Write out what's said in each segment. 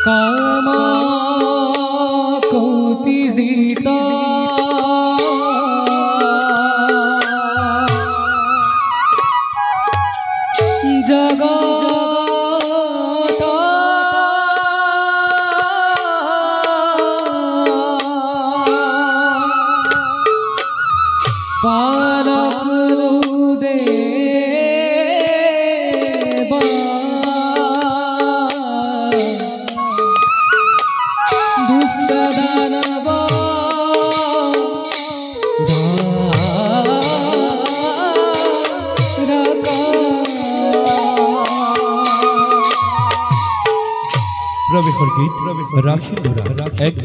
कामा कोटि जीता जगा प्रवेशर गीत राखी दुरा एक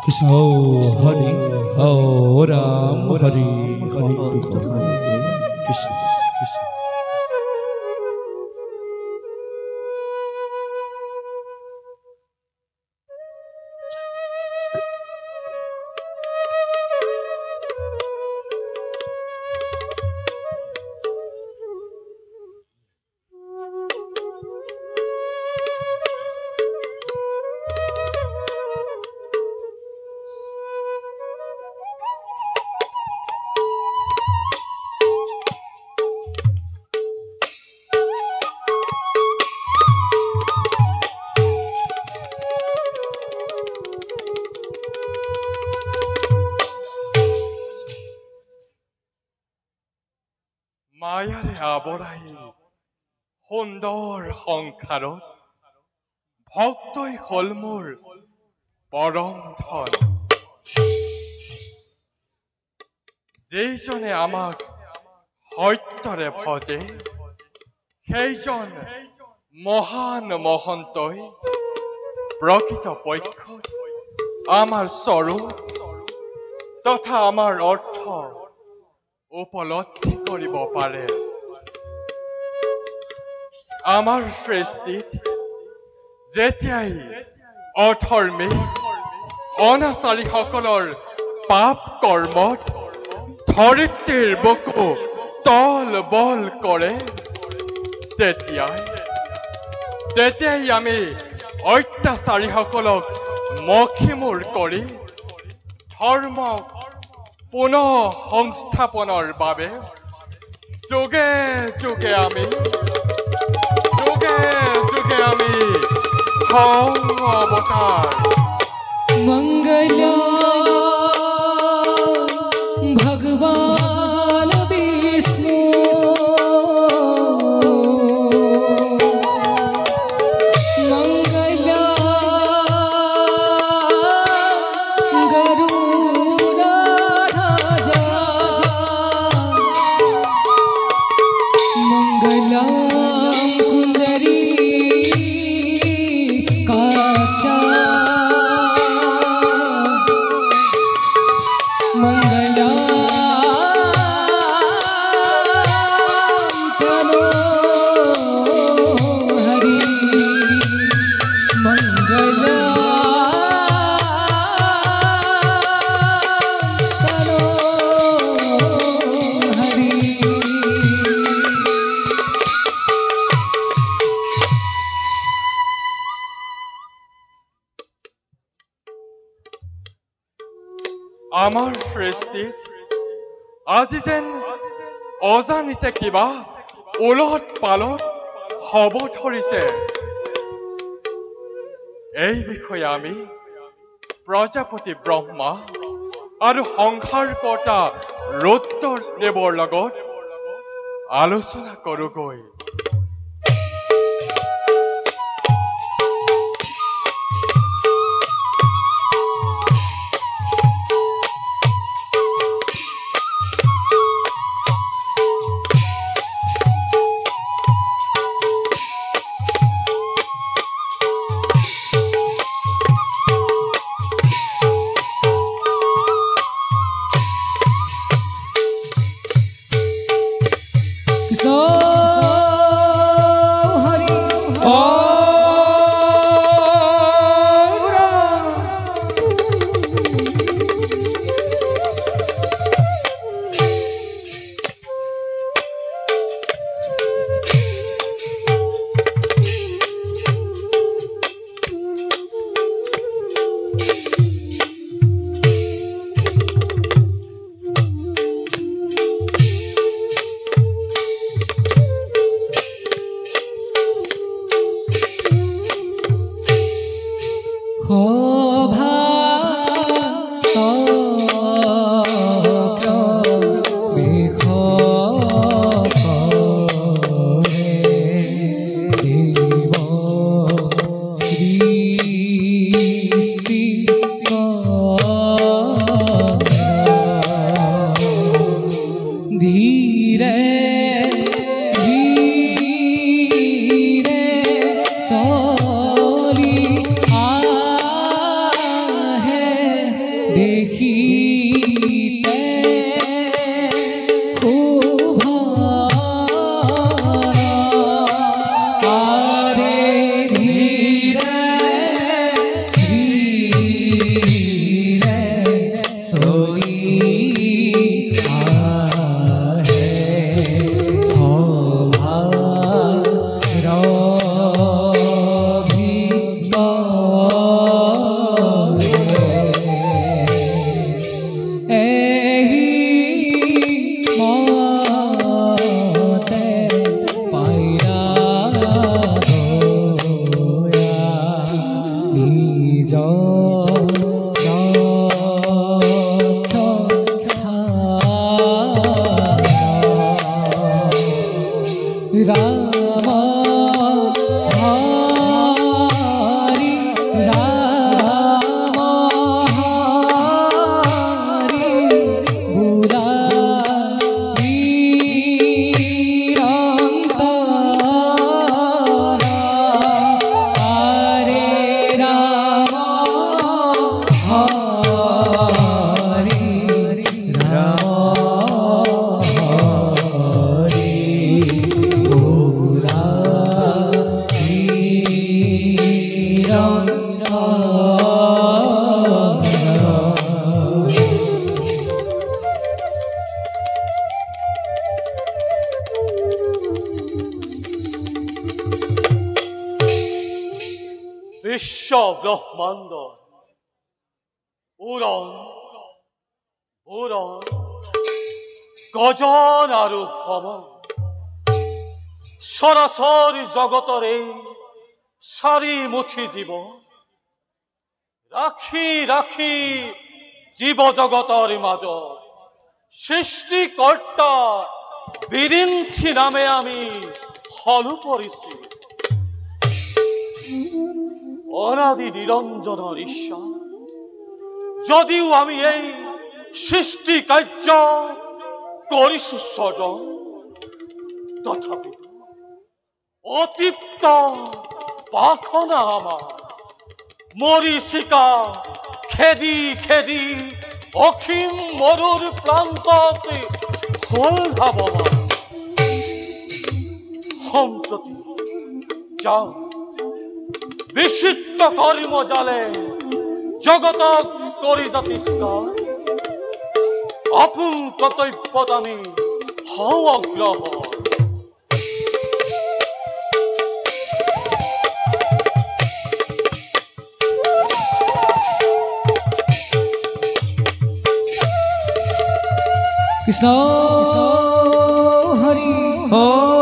কৃষ্ণ হরে ও রাম হরে হরে কৃষ্ণ কৃষ্ণ। মায়াৰে আৱৰাই সুন্দৰ সংসাৰত ভক্তই হ'ল মোৰ পৰম ধন। যেইজনে আমাক সত্যৰে ভজে সেইজন মহান মহন্তই প্ৰকৃত পক্ষত আমাৰ স্বৰূপ তথা আমাৰ অৰ্থ উপলব্ধি কৰিব পাৰে। আমাৰ সৃষ্টিত যেতিয়াই অধৰ্মী অনাচাৰীসকলৰ পাপ কৰ্মত ধৰিত্ৰীৰ বুকু তল বল কৰে তেতিয়াই আমি অত্যাচাৰীসকলক মষিমূৰ কৰি ধৰ্মক পুনঃ সংস্থাপনৰ বাবে যুগে যুগে আমি অৱতাৰ मंगला भगवान विष्णु मंगला गरुड़ध्वजा मंगला कुंडरी काचा मंगला तनो हरि मंगला तनो हरि। আমাৰ সৃষ্টিত আজি যেন অজানিতে কিবা উলট পালট হ'ব ধৰিছে। এই বিষয়ে আমি প্ৰজাপতি ব্ৰহ্মা আৰু সংসাৰকৰ্তা ৰুদ্ৰদেৱৰ লগত আলোচনা কৰোঁগৈ। कृष्ण ৰাম হৰি ৰাম হৰি বুলানি নিৰন্তৰ হৰে ৰাম হৰি ৰাম বিশ্ব ব্ৰহ্মাণ্ড উৰণ বুৰণ গজন আৰু ভ্ৰমণ সৰাচৰ জগতৰে চাৰি মুঠি জীৱ ৰাখি ৰাখি জীৱ জগতৰ মাজত সৃষ্টিকৰ্তা বিৰিঞ্চি নামে আমি হলো পৰিচিত অনাদি নিৰঞ্জনৰ ঈশ্বৰ যদিও আমি এই সৃষ্টি কাৰ্য কৰিছো স্বজন তথাপি অতৃপ্ত বাসনা আমাৰ মৰীচিকা খেদি খেদি অসীম মৰুৰ প্ৰান্তত হল ধাৱমান সম্প্ৰতি যাওঁ বিচিত্ৰ কৰ্ম জালে জগতক কৰি জাতিষ্কাৰ আপোন কৰ্তব্যত আমি হওঁ অগ্ৰসৰ কৃষ্ণ হৰি ভাত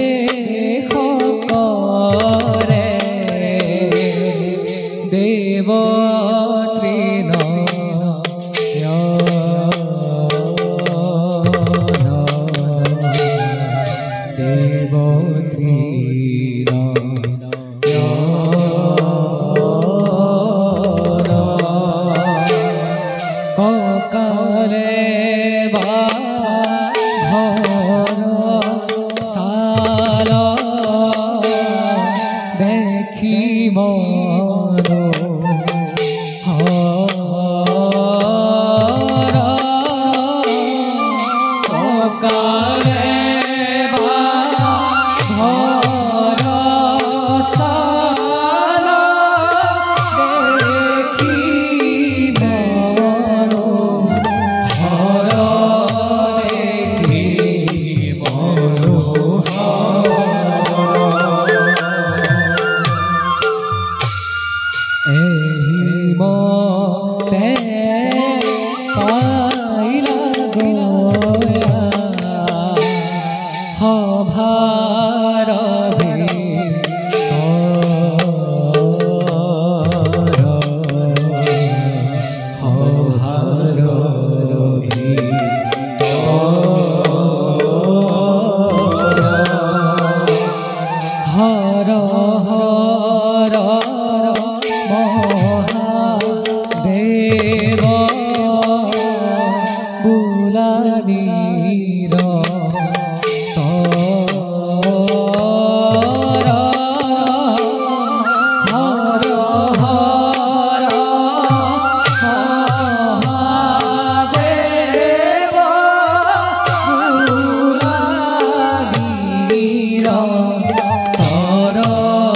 প্ৰবেশ কৰে দেৱ रा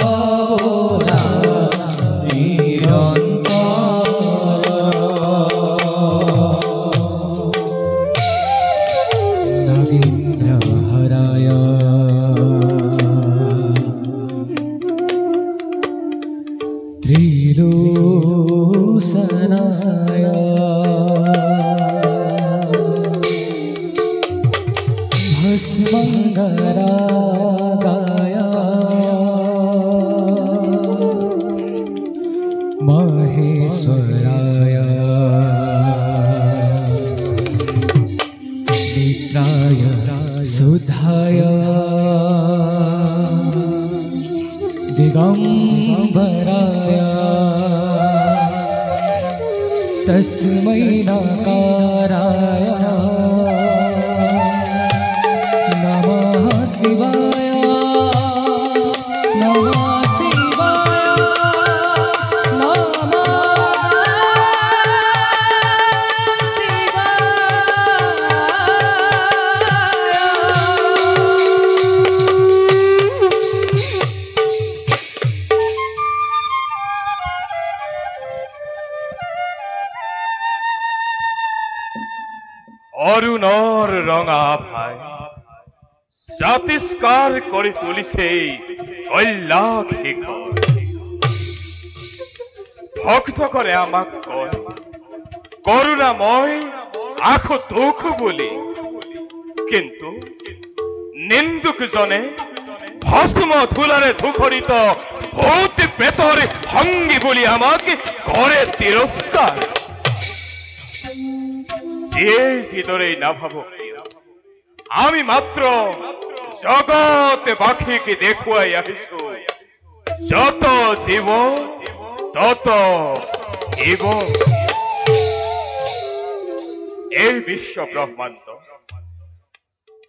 त्रिलोचनाय भस्मङ्गरागाय महेश्वराय मित्राय सुधाय दिगंबराय तस्मै नकाराय नमः शिवाय नमः शिवाय नमः অরুণর রঙা ভাই জাতিস্কার করে তুলিছে কল্যাণ ভক্ত করে আমাক কয় করুণাময় আখো দুঃখ বলি কিন্তু নিন্দুক জনে ভস্ম ধুলারে ধুখরিত ভূত প্রেতর ভঙ্গি বলি আমাকে করে তিরস্কার যে ভিতরেই না ভাবো আমি মাত্র জগৎ বাকিকে দেখুয়াই আহিছো যত জীব তত জীব এই বিশ্ব ব্রহ্মাণ্ড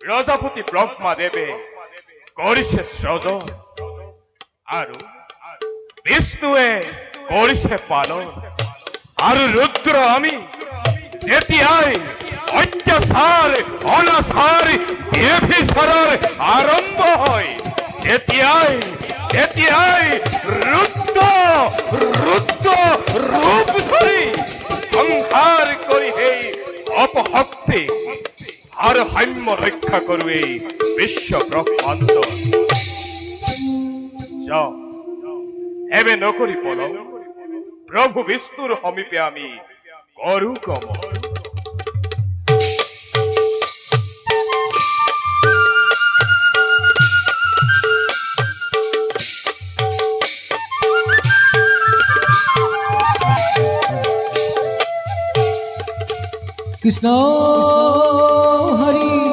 প্রজাপতি ব্রহ্মা দেবে করিছে সৃজন আৰু বিষ্ণুৱে কৰিছে পালন আৰু ৰুদ্ৰ আমি যেতিয়াই অত্যাচাৰ অনাচাৰ ব্যভিচাৰৰ আৰম্ভ হয় তেতিয়াই ৰুদ্ৰ ৰূপ ধৰি সংহাৰ কৰি সেই অপশক্তি আৰু সাম্য ৰক্ষা কৰো এই বিশ্ব ব্ৰহ্মাণ্ড যাও এবে নকৰি পলম প্রভু বিষ্ণুর সমীপে আমি করু গমন कृष्ण हरि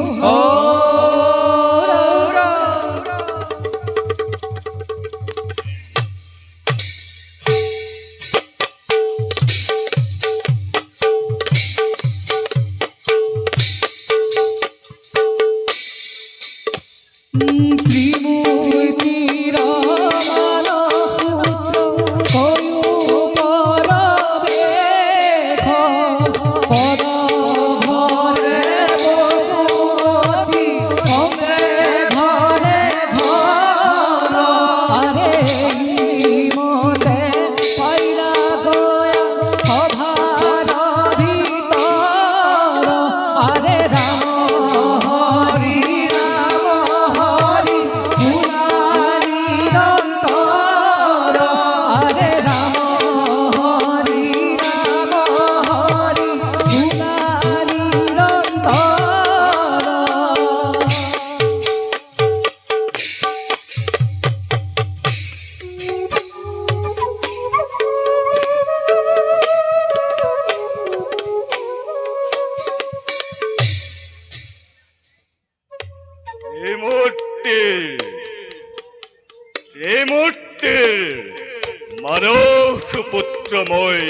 মানস পুত্রময়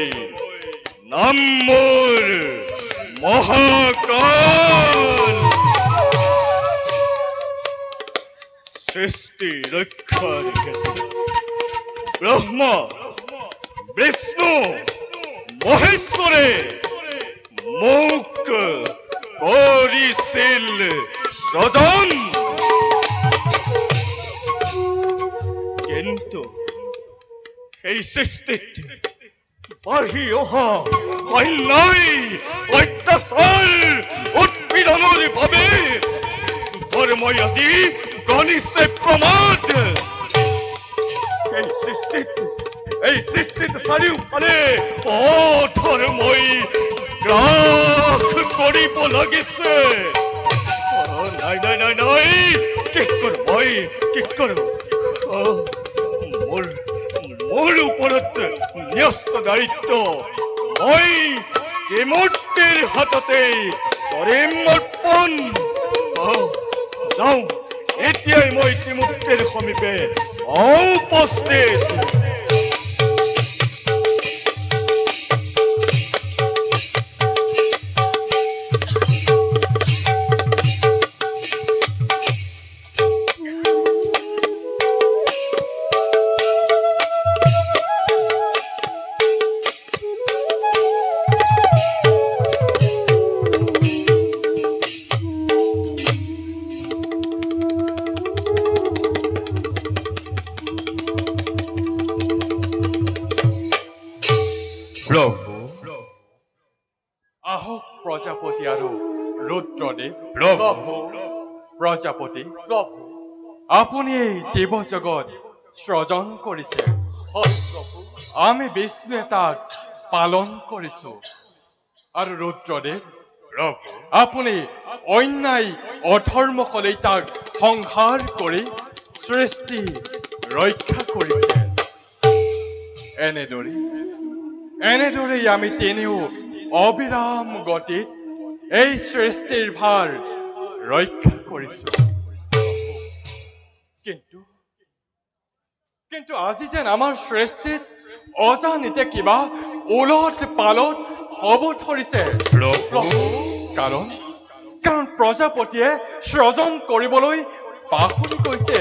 নাম মোর মহাকাল সৃষ্টি রক্ষার ব্রহ্মা বিষ্ণু মহেশ্বরে মুখ করিছিল সৃজন কিন্তু এই সৃষ্টিত বাঢ়ি অহা অন্যায় অত্যাচাৰ উৎপীড়নৰ বাবে ধৰ্মই আজি গণিছে প্ৰমাদ এই সৃষ্টিত এই সৃষ্টিত চাৰিওফালে অধৰ্মই গ্ৰাস কৰিব লাগিছে। নাই নাই নাই নাই, কি কৰোঁ মই, কি কৰোঁ? মোৰ ওপৰত ন্যস্ত দায়িত্ব। মই ত্ৰিমূৰ্তিৰ হাততে কৰিম অৰ্পণ। যাওঁ, এতিয়াই মই ত্ৰিমূৰ্তিৰ সমীপে উপস্থিত। আহক প্ৰজাপতি আৰু ৰুদ্ৰদেৱ। প্ৰজাপতি, আপুনি এই জীৱ জগত সৃজন কৰিছে, আমি বিষ্ণুৱে তাক পালন কৰিছো। আৰু ৰুদ্ৰদেৱ, আপুনি অন্যায় অধৰ্মকলে তাক সংহাৰ কৰি সৃষ্টি ৰক্ষা কৰিছে। এনেদৰেই আমি তিনিও অবিৰাম গতিত এই সৃষ্টিৰ ভাৰ ৰক্ষা কৰিছো। কিন্তু আজি যেন আমাৰ সৃষ্টিত অজানিতে কিবা উলট পালট হ'ব ধৰিছে। কাৰণ প্ৰজাপতিয়ে সৃজন কৰিবলৈ পাহৰি গৈছে,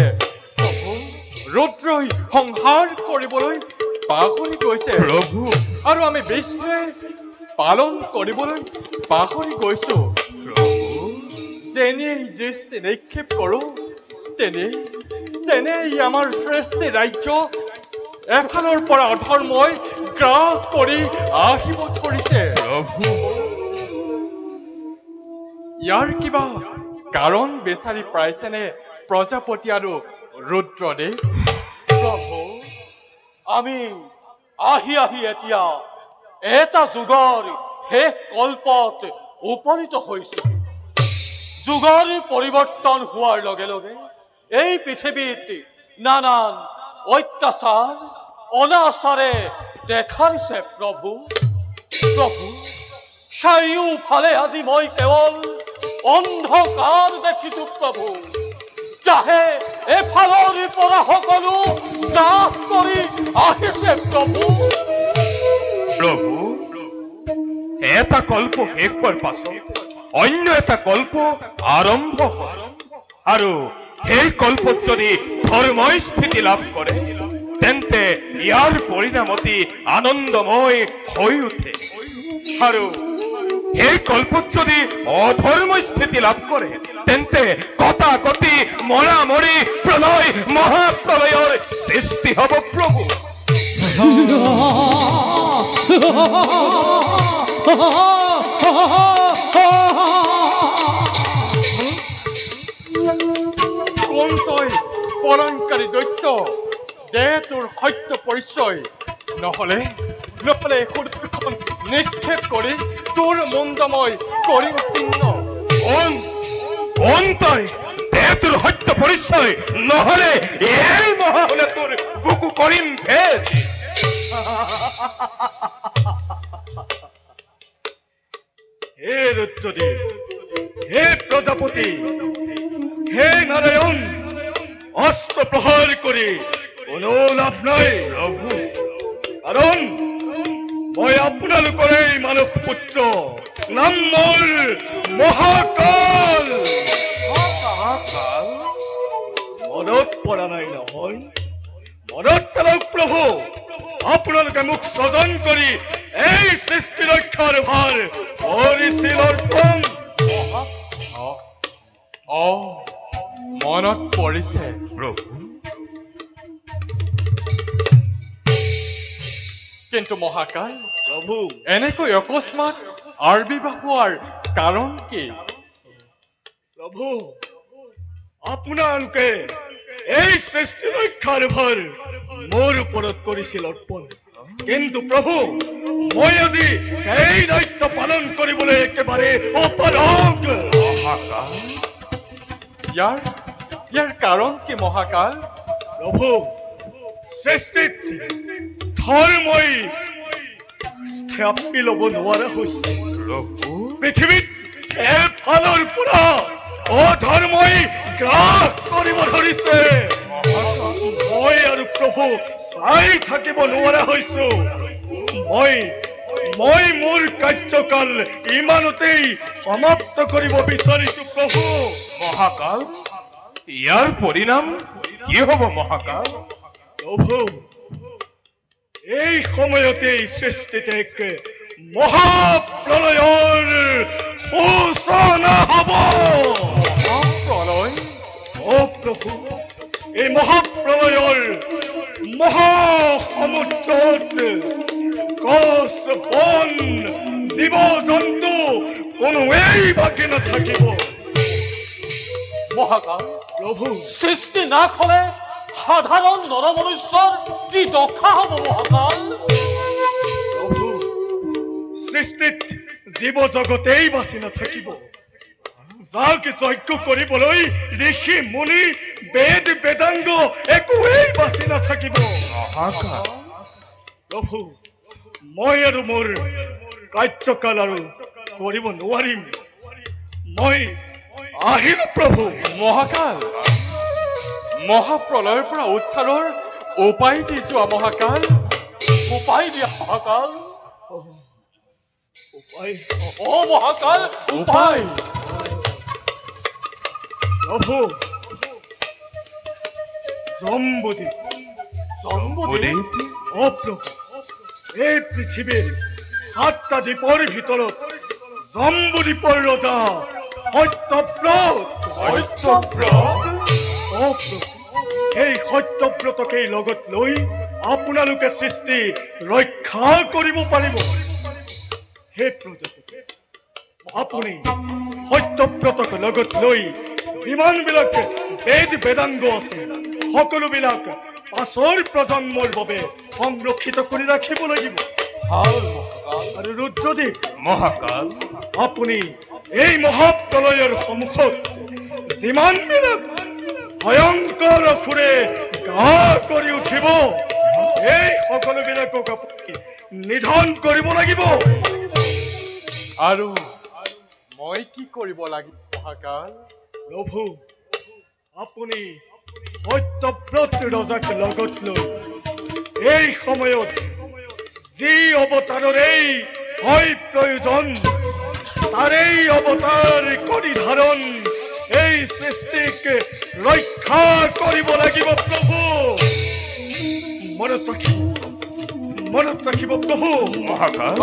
ৰুদ্ৰই সংহাৰ কৰিবলৈ পাহৰি গৈছে, আৰু আমি বিষ্ণুৱে পালন কৰিবলৈ পাহৰি গৈছো। যেনেই দৃষ্টি নিক্ষেপ কৰো তেনেই আমাৰ সৃষ্টি ৰাজ্য এফালৰ পৰা অধৰ্মই গ্ৰাস কৰি আহিব ধৰিছে। ইয়াৰ কিবা কাৰণ বিচাৰি পাইছেনে প্ৰজাপতি আৰু ৰুদ্ৰদেৱ? প্ৰভু, আমি আহি এতিয়া এটা যুগৰ শেষ কল্পত উপনীত হৈছো। যুগৰ পৰিৱৰ্তন হোৱাৰ লগে লগে এই পৃথিৱীত নানান অত্যাচাৰ অনাচাৰে দেখা দিছে। প্ৰভু, চাৰিওফালে আজি মই কেৱল অন্ধকাৰ দেখিছো। প্ৰভু, যাহে এফালৰ পৰা সকলো নাশ কৰি আহিছে। প্ৰভু, এটা কল্প শেষ হোৱাৰ পাছত অন্য এটা কল্প আৰম্ভ হয়, আৰু সেই কল্পত যদি ধৰ্মই স্থিতি লাভ কৰে তেন্তে ইয়াৰ পৰিণামতি আনন্দময় হৈ উঠে, আৰু এই কল্পত যদি অধৰ্ম স্থিতি লাভ কৰে তেন্তে কটাকটি মৰামৰি প্ৰলয় মহাপ্ৰলয়ৰ সৃষ্টি হ'ব। প্ৰভু, কোন তই পৰংকাৰী দৈত্য? দে তোৰ সত্য পৰিচয়, নহলে সুৰখন নিক্ষেপ কৰি তোৰ মুণ্ডময় কৰিম চিহ্ন। তই দে তোৰ সত্য পৰিচয়, নহলে এই মহাহলে তোৰ বুকু কৰিম ভেদ। হে ৰুদ্ৰদেৱ, হে প্ৰজাপতি, হে নাৰায়ণ, অস্ত্ৰ প্ৰহাৰ কৰি কোনো লাভ নাই। কাৰণ মই আপোনালোকৰ এই মানৱ পুত্ৰ, নাম মোৰ মহাকাল। মনত পৰা নাই নহয়? মনত পেলাওক প্ৰভু, আপোনালোকে মোক স্বজন কৰি এই সৃষ্টি ৰক্ষাৰ ভাৰ কৰিছিল অৰ্পণ। মনত পৰিছে প্ৰভু। কিন্তু মহাকাল, প্ৰভু, এনেকৈ অকস্মাত আবিৰ্ভাৱ হোৱাৰ কাৰণ কি? প্ৰভু, আপোনালোকে এই সৃষ্টি ৰক্ষাৰ ভাৰ মোৰ ওপৰত কৰিছিল অৰ্পণ। কিন্তু প্ৰভু মই আজি এই দায়িত্ব পালন কৰিবলৈ একেবাৰে অপাৰগ। মহাকাল ইয়াৰ কাৰণ কি মহাকাল? প্ৰভু সৃষ্টিত ধৰ্মই স্থাপি ল'ব নোৱাৰা হৈছে। প্ৰভু পৃথিৱীত এফালৰ পৰা অধৰ্মই গ্ৰাস কৰিব ধৰিছে। মই আৰু প্ৰভু চাই থাকিব নোৱাৰা হৈছো। মই মোৰ কাৰ্যকাল ইমানতেই সমাপ্ত কৰিব বিচাৰিছো প্ৰভু। মহাকাল ইয়াৰ পৰিণাম কি হ'ব মহাকাল? প্ৰভু এই সময়তেই সৃষ্টিত এক মহাপ্ৰলয়ৰ সূচনা হ'ব। প্ৰলয়? অ প্ৰভু এই মহাপ্ৰলয়ৰ মহাসমুদ্ৰত গছ বন জীৱ জন্তু কোনোৱেই বাকী নাথাকিব। মহাকাল প্ৰভু সৃষ্টি নাশ হলে সাধাৰণ নৰমনুষ্যৰ কি দশা হ'ব মহাকাল? প্ৰভু সৃষ্টিত জীৱ জগতেই বাচি নাথাকিব। যাক যজ্ঞ কৰিবলৈ ঋষি মুনি বেদ বেদাংগ একোৱেই বাচি নাথাকিব। মহাকাল প্ৰভু মই আৰু মোৰ কাৰ্যকাল আৰু কৰিব নোৱাৰিম। মই আহিলো প্ৰভু। মহাকাল মহাপ্ৰলয়ৰ পৰা উদ্ধাৰৰ উপায় দি যোৱা মহাকাল। উপায় দিয়া মহাকাল। উপায় অ মহাকাল উপায়? প্ৰভু জম্বুদ্বীপ উদিত অ প্ৰভু এই পৃথিৱীৰ 7টা দ্বীপৰ ভিতৰত জম্বুদ্বীপৰ ৰজা সত্যব্ৰত। অ প্ৰভু এই সত্যব্ৰতকেই লগত লৈ আপোনালোকে সৃষ্টি ৰক্ষা কৰিব পাৰিব। হে প্ৰজাপতি আপুনি সত্যব্ৰতক লগত লৈ যিমানবিলাক বেদ বেদাংগ আছে সকলোবিলাক পাছৰ প্ৰজন্মৰ বাবে সংৰক্ষিত কৰি ৰাখিব লাগিব। আৰু ৰুদ্ৰদেৱ মহাকাল আপুনি এই মহাপ্ৰলয়ৰ সন্মুখত যিমানবিলাক ভয়ংকৰ সুৰে গা কৰি উঠিব এই সকলোবিলাকক আপুনি নিধন কৰিব লাগিব। আৰু মই কি কৰিব লাগিব মহাকাল? প্ৰভু আপুনি সত্যব্ৰত ৰজাক লগত লৈ এই সময়ত যি অৱতাৰৰেই হয় প্ৰয়োজন তাৰেই অৱতাৰ কৰি ধাৰণ এই সৃষ্টিক ৰক্ষা কৰিব লাগিব। প্ৰভু মনত ৰাখিব প্ৰভু। মহাকাল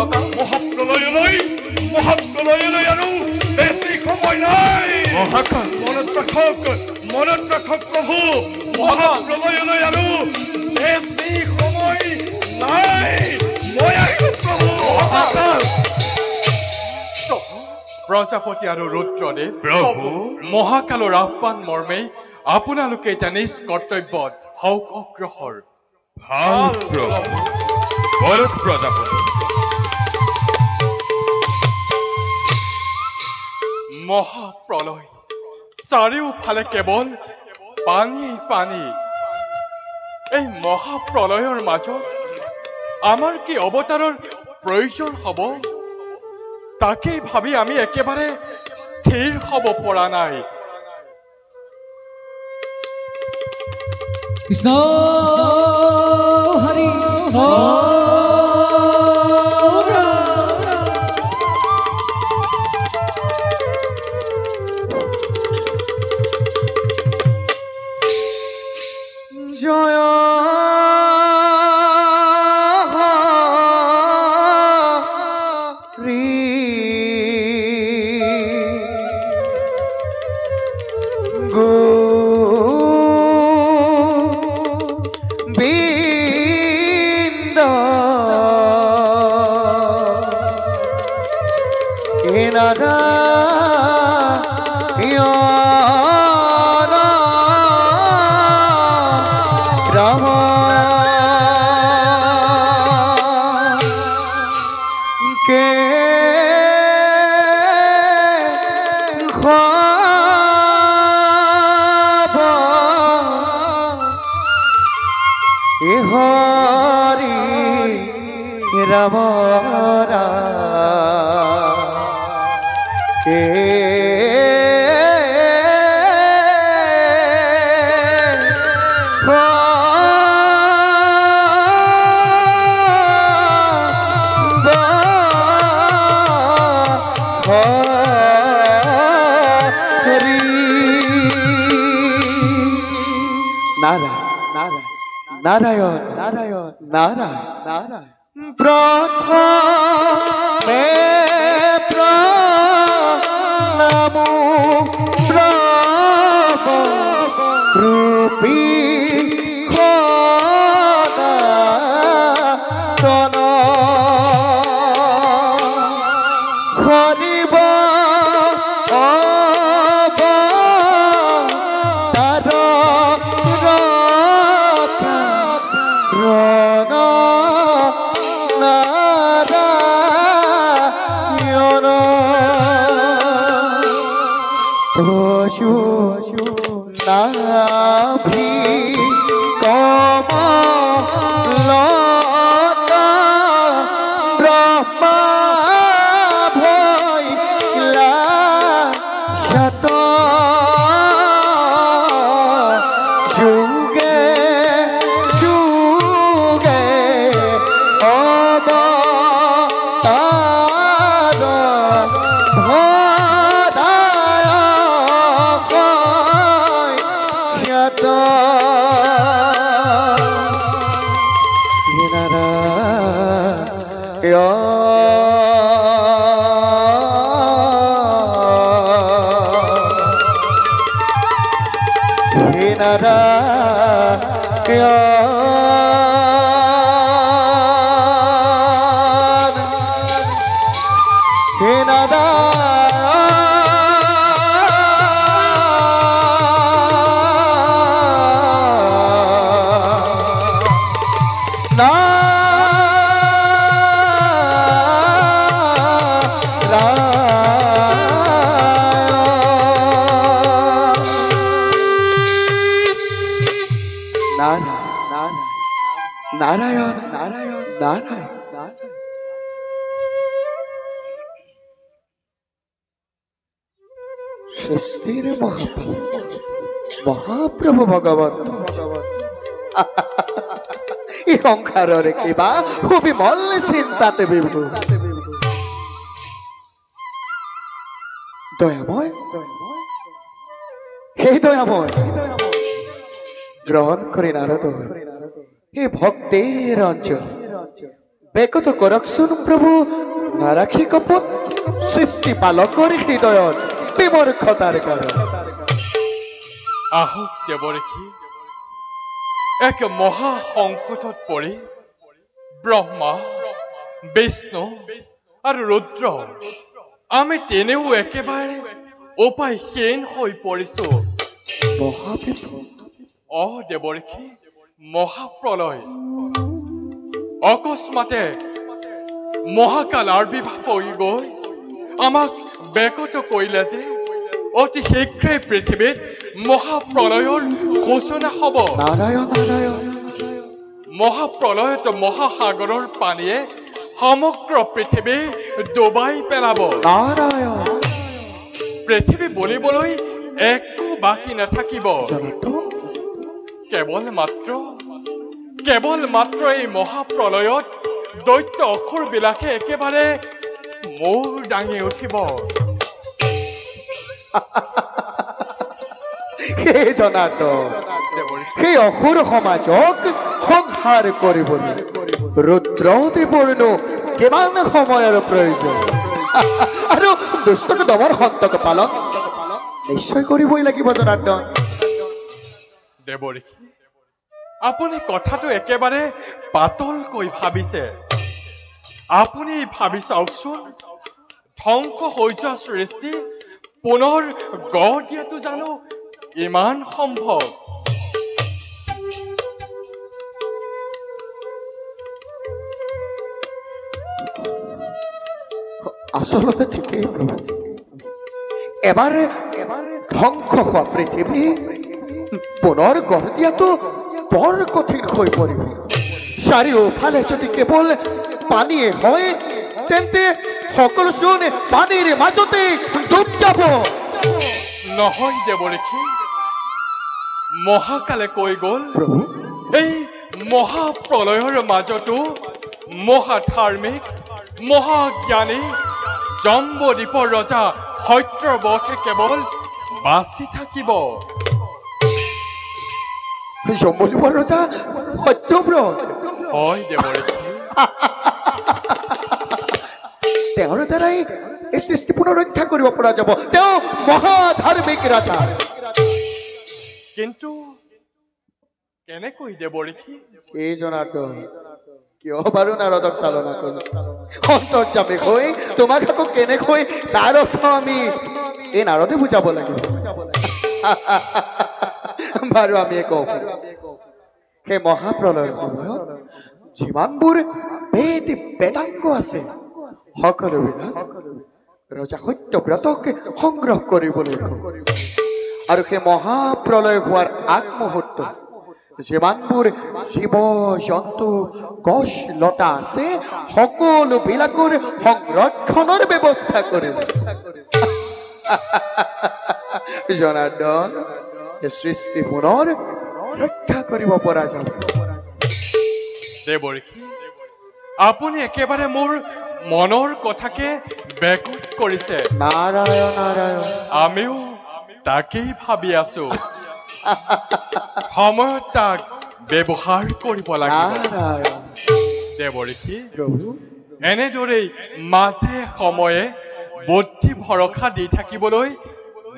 মহাপ্ৰলয়লৈ আৰু বেছি সময় নাই। মহাকাল মনত ৰাখক প্ৰভু। মহাপ্ৰলয়লৈ আৰু বেছি সময় নাই। মই আহিলো প্ৰভু। প্ৰজাপতি আৰু ৰুদ্ৰদেৱ প্ৰভু মহাকালৰ আহ্বান মৰ্মে আপোনালোকে এতিয়া নিজ কৰ্তব্যত হওক অগ্ৰসৰ। ভাল প্ৰভু বৰক প্ৰজাপতি। মহাপ্ৰলয় চাৰিওফালে কেৱল পানী পানী। এই মহাপ্ৰলয়ৰ মাজত আমাৰ কি অৱতাৰৰ প্ৰয়োজন হ'ব তাকেই ভাবি আমি একেবাৰে স্থিৰ হ'ব পৰা নাই। কৃষ্ণ হৰি জয় রাম হরি রাম কে নারায়ণ নারায়ণ নারায়ণ নারায়ণ প্রথমে প্রণাম প্রভু রূপী খোদাতন হরিব নাভি কমলতা ব্রহ্মা ভৈলা শত যুগে যুগে অবতার নারায়ণ নারায়ণ নারায়ণ নারায়ণ সৃষ্টির মহাপ্রভু ভগবন্ত এই অহংকারে কিবা খুবই মল চিন্তাতে বিভু দয়াময় হে দয়াময় গ্রহণ করে নারদ হে ভক্তের অঞ্চল বেকত করকশুন প্রভু নারাখি কপট সৃষ্টি পালকর হৃদয় বিমূর্খতার কারণ আহক দেৱৰেখি এক মহা সংকটত পৰি ব্ৰহ্মা বিষ্ণু আৰু ৰুদ্ৰ আমি তেনেও একেবাৰে উপায়হীন হৈ পৰিছো দেৱৰেখি মহাপ্ৰলয় অকস্মাতে মহাকাল আবিৰ্ভাৱ হৈ গৈ আমাক বেকত কৰিলে যে অতি শীঘ্ৰে পৃথিৱীত মহাপ্ৰলয়ৰ ঘোষণা হ'ব নাৰায়ণ নাৰায়ণ মহাপ্ৰলয়ত মহাসাগৰৰ পানীয়ে সমগ্ৰ পৃথিৱী ডুবাই পেলাব নাৰায়ণ পৃথিৱী বলিবলৈ একো বাকী নাথাকিব কেৱল মাত্ৰ এই মহাপ্ৰলয়ত দৈত্য অসুৰবিলাকে একেবাৰে মূৰ দাঙি উঠিব হে জনাৰ্দন সেই অসুৰ সমাজক সংহাৰ কৰিবলৈ ৰুদ্ৰদেৱৰনো কিমান সময়ৰ প্ৰয়োজন আৰু দুষ্টক দমৰ সন্তক পালন নিশ্চয় কৰিবই লাগিব জনাৰ্দন দেৱৰেখি আপুনি কথাটো একেবাৰে পাতলকৈ ভাবিছে আপুনি ভাবি চাওকচোন ধ্বংস হৈ যোৱা সৃষ্টি পুনৰ গঢ় দিয়াটো জানো ইমান সম্ভৱ আচলতে ঠিকেই এবাৰ ধ্বংস হোৱা পৃথিৱী পুনৰ গঢ় দিয়াটো বৰ কঠিন হৈ পৰিব চাৰিওফালে যদি কেৱল পানীয়ে হয় তেন্তে সকলোচোন পানীৰ মাজতে ডুব যাব। নহয় দেৱঋষি, মহাকালে কৈ গ'ল প্ৰভু, এই মহাপ্ৰলয়ৰ মাজতো মহাধাৰ্মিক মহাজ্ঞানী জম্বদ্বীপৰ ৰজা সত্যবতে কেৱল বাচি থাকিব। জম্বুদ্বীপৰ ৰজা সত্যব্ৰত হয় দেৱঋষি, তেওঁৰ দ্বাৰাই এই সৃষ্টি পুনৰ ৰক্ষা কৰিব পৰা যাব। তেওঁ মহাধাৰ্মিক ৰাজা। কিন্তু কেনেকৈ দেৱঋষি? এই জনাৰ্দন কিয় বাৰু নাৰদক চালনা কৰিছে? অন্তৰ্যামী হৈ তোমাক আকৌ কেনেকৈ, তাৰ অৰ্থ আমি এই নাৰদে বুজাব লাগিব। বাৰু আমি কওঁ, সেই মহাপ্ৰলয়ৰ সময়ত যিমানবোৰ বেদ বেদাংগ আছে সকলোবিলাক ৰজা সত্যব্ৰতক সংগ্ৰহ কৰিবলৈ কয়। আৰু সেই মহাপ্ৰলয় হোৱাৰ আগমুহূৰ্তত যিমানবোৰ জীৱ জন্তু গছ লতা আছে সকলোবিলাকৰ সংৰক্ষণৰ ব্যৱস্থা কৰিলে। জনাৰ্দন, সৃষ্টি পুনৰ ৰক্ষা কৰিব পৰা যাব। দেৱঋষি, আপুনি একেবাৰে মোৰ মনৰ কথাকে ব্যাকুল কৰিছে। নাৰায়ণ নাৰায়ণ। আমিও তাকেই ভাবি আছো, সময়ত তাক ব্যৱহাৰ কৰিব লাগিব। নাৰায়ণ। দেৱঋষি, প্ৰভু, এনেদৰেই মাজে সময়ে বুদ্ধি ভৰসা দি থাকিবলৈ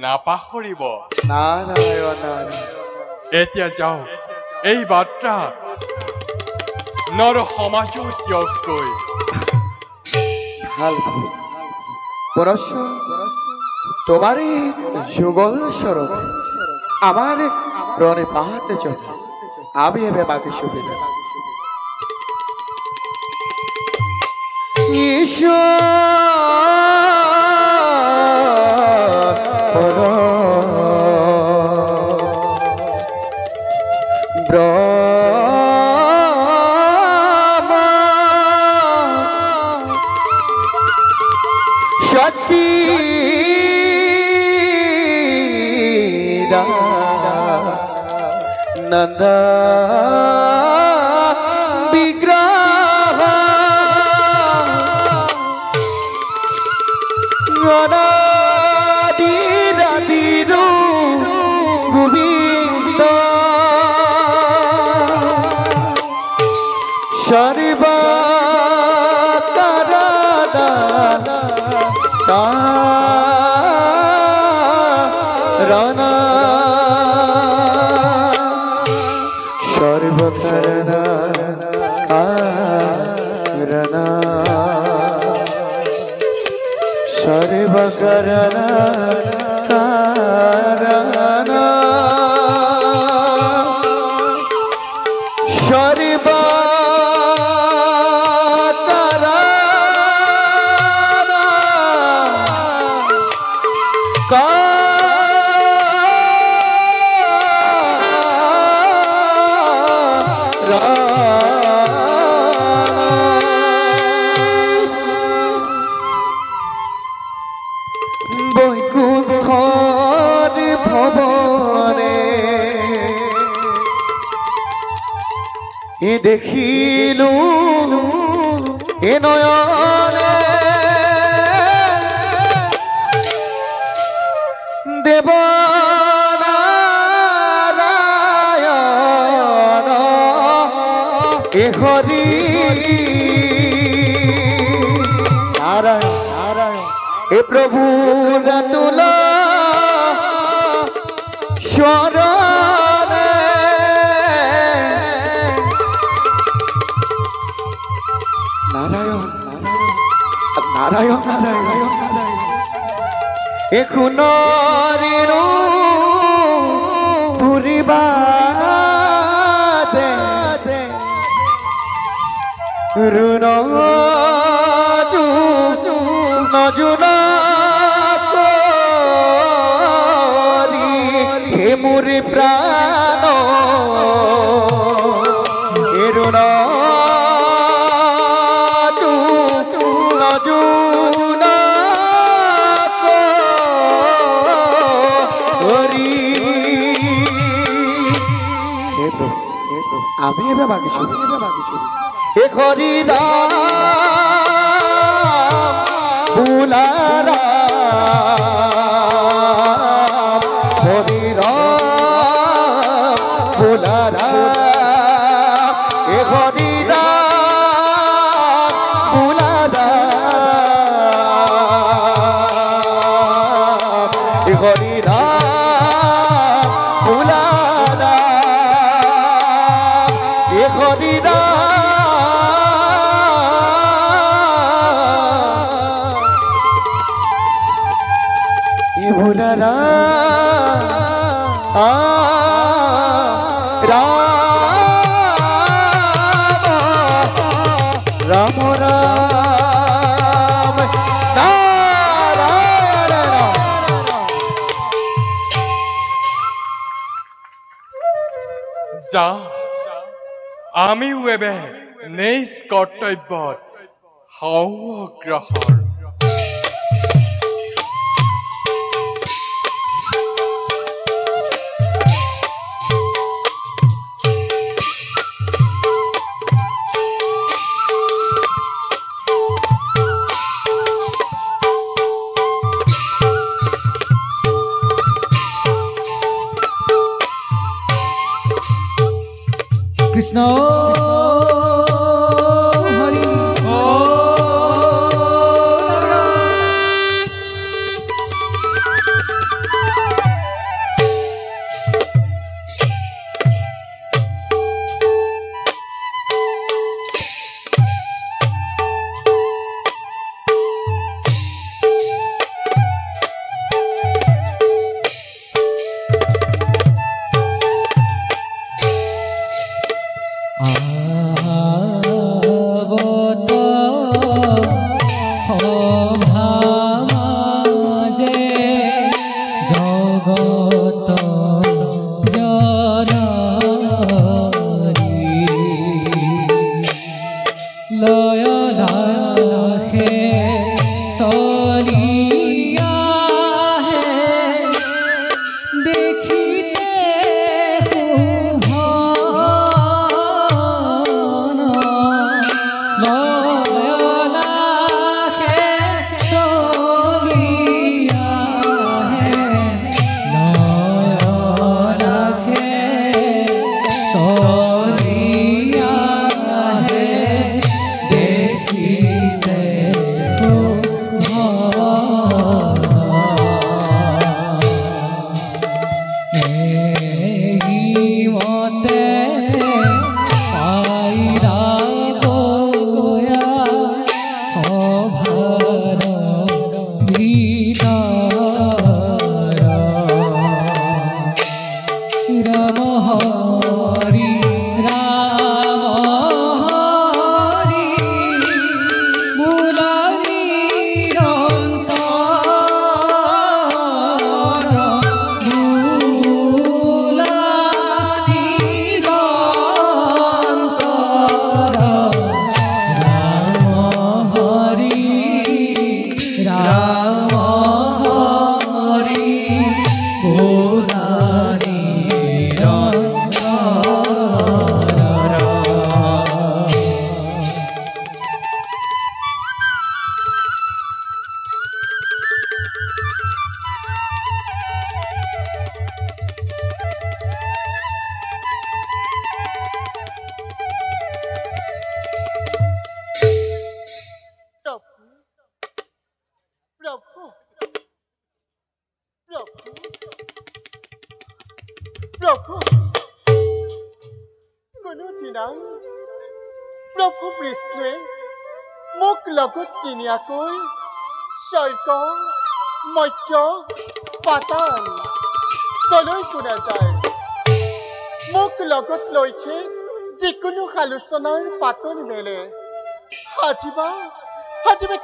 নাপাহৰিব। নাৰায়ণ নাৰায়ণ। এতিয়া যাওক, এই বাৰ্তা নৰ সমাজত দিয়কগৈ। ভাল পৰশ, তোমারই যুগল স্বরূপ আমার প্রণিপাত জন্য আমি এবে মাকে সুবিধা नंदा विग्रह गणादिरादिरु गोविंद सर्वकारणा तारणा सर्वकारणा कारणा सर्वकारणा कारणा দেখিলু এ নয়নে দেব নারায়ণ এ হরি নারায়ণ নারায়ণ এ প্রভু রাতুল স্বরণে নারায়ণ নারায়ণ নারায়ণ নারায়ণ এখুনরিরু পুরিবাজে রুন নজুন করি হে মুরি প্রাণ এরুন আমি এবার মাগিছো হে হরি রাম বুলা রাম হরি রাম বুলা রাম হে হরি রাম বুলা রাম হে হরি রাম বুলা রাম হে হরি রাম ভোলা রাম রাম রাম নারায়ণ। যা আমিও এবে নিজ কৰ্তব্যত হওঁ অগ্ৰসৰ। কৃষ্ণ হৰি প্ৰভু বিষ্ণুৱে মোক লগত কিনিয়াকৈ স্বৰ্গ মধ্য পাতাল কলৈ কোনা যায় মোক লগত লৈকে যিকোনো আলোচনাৰ পাতনি মেলে হাজিবা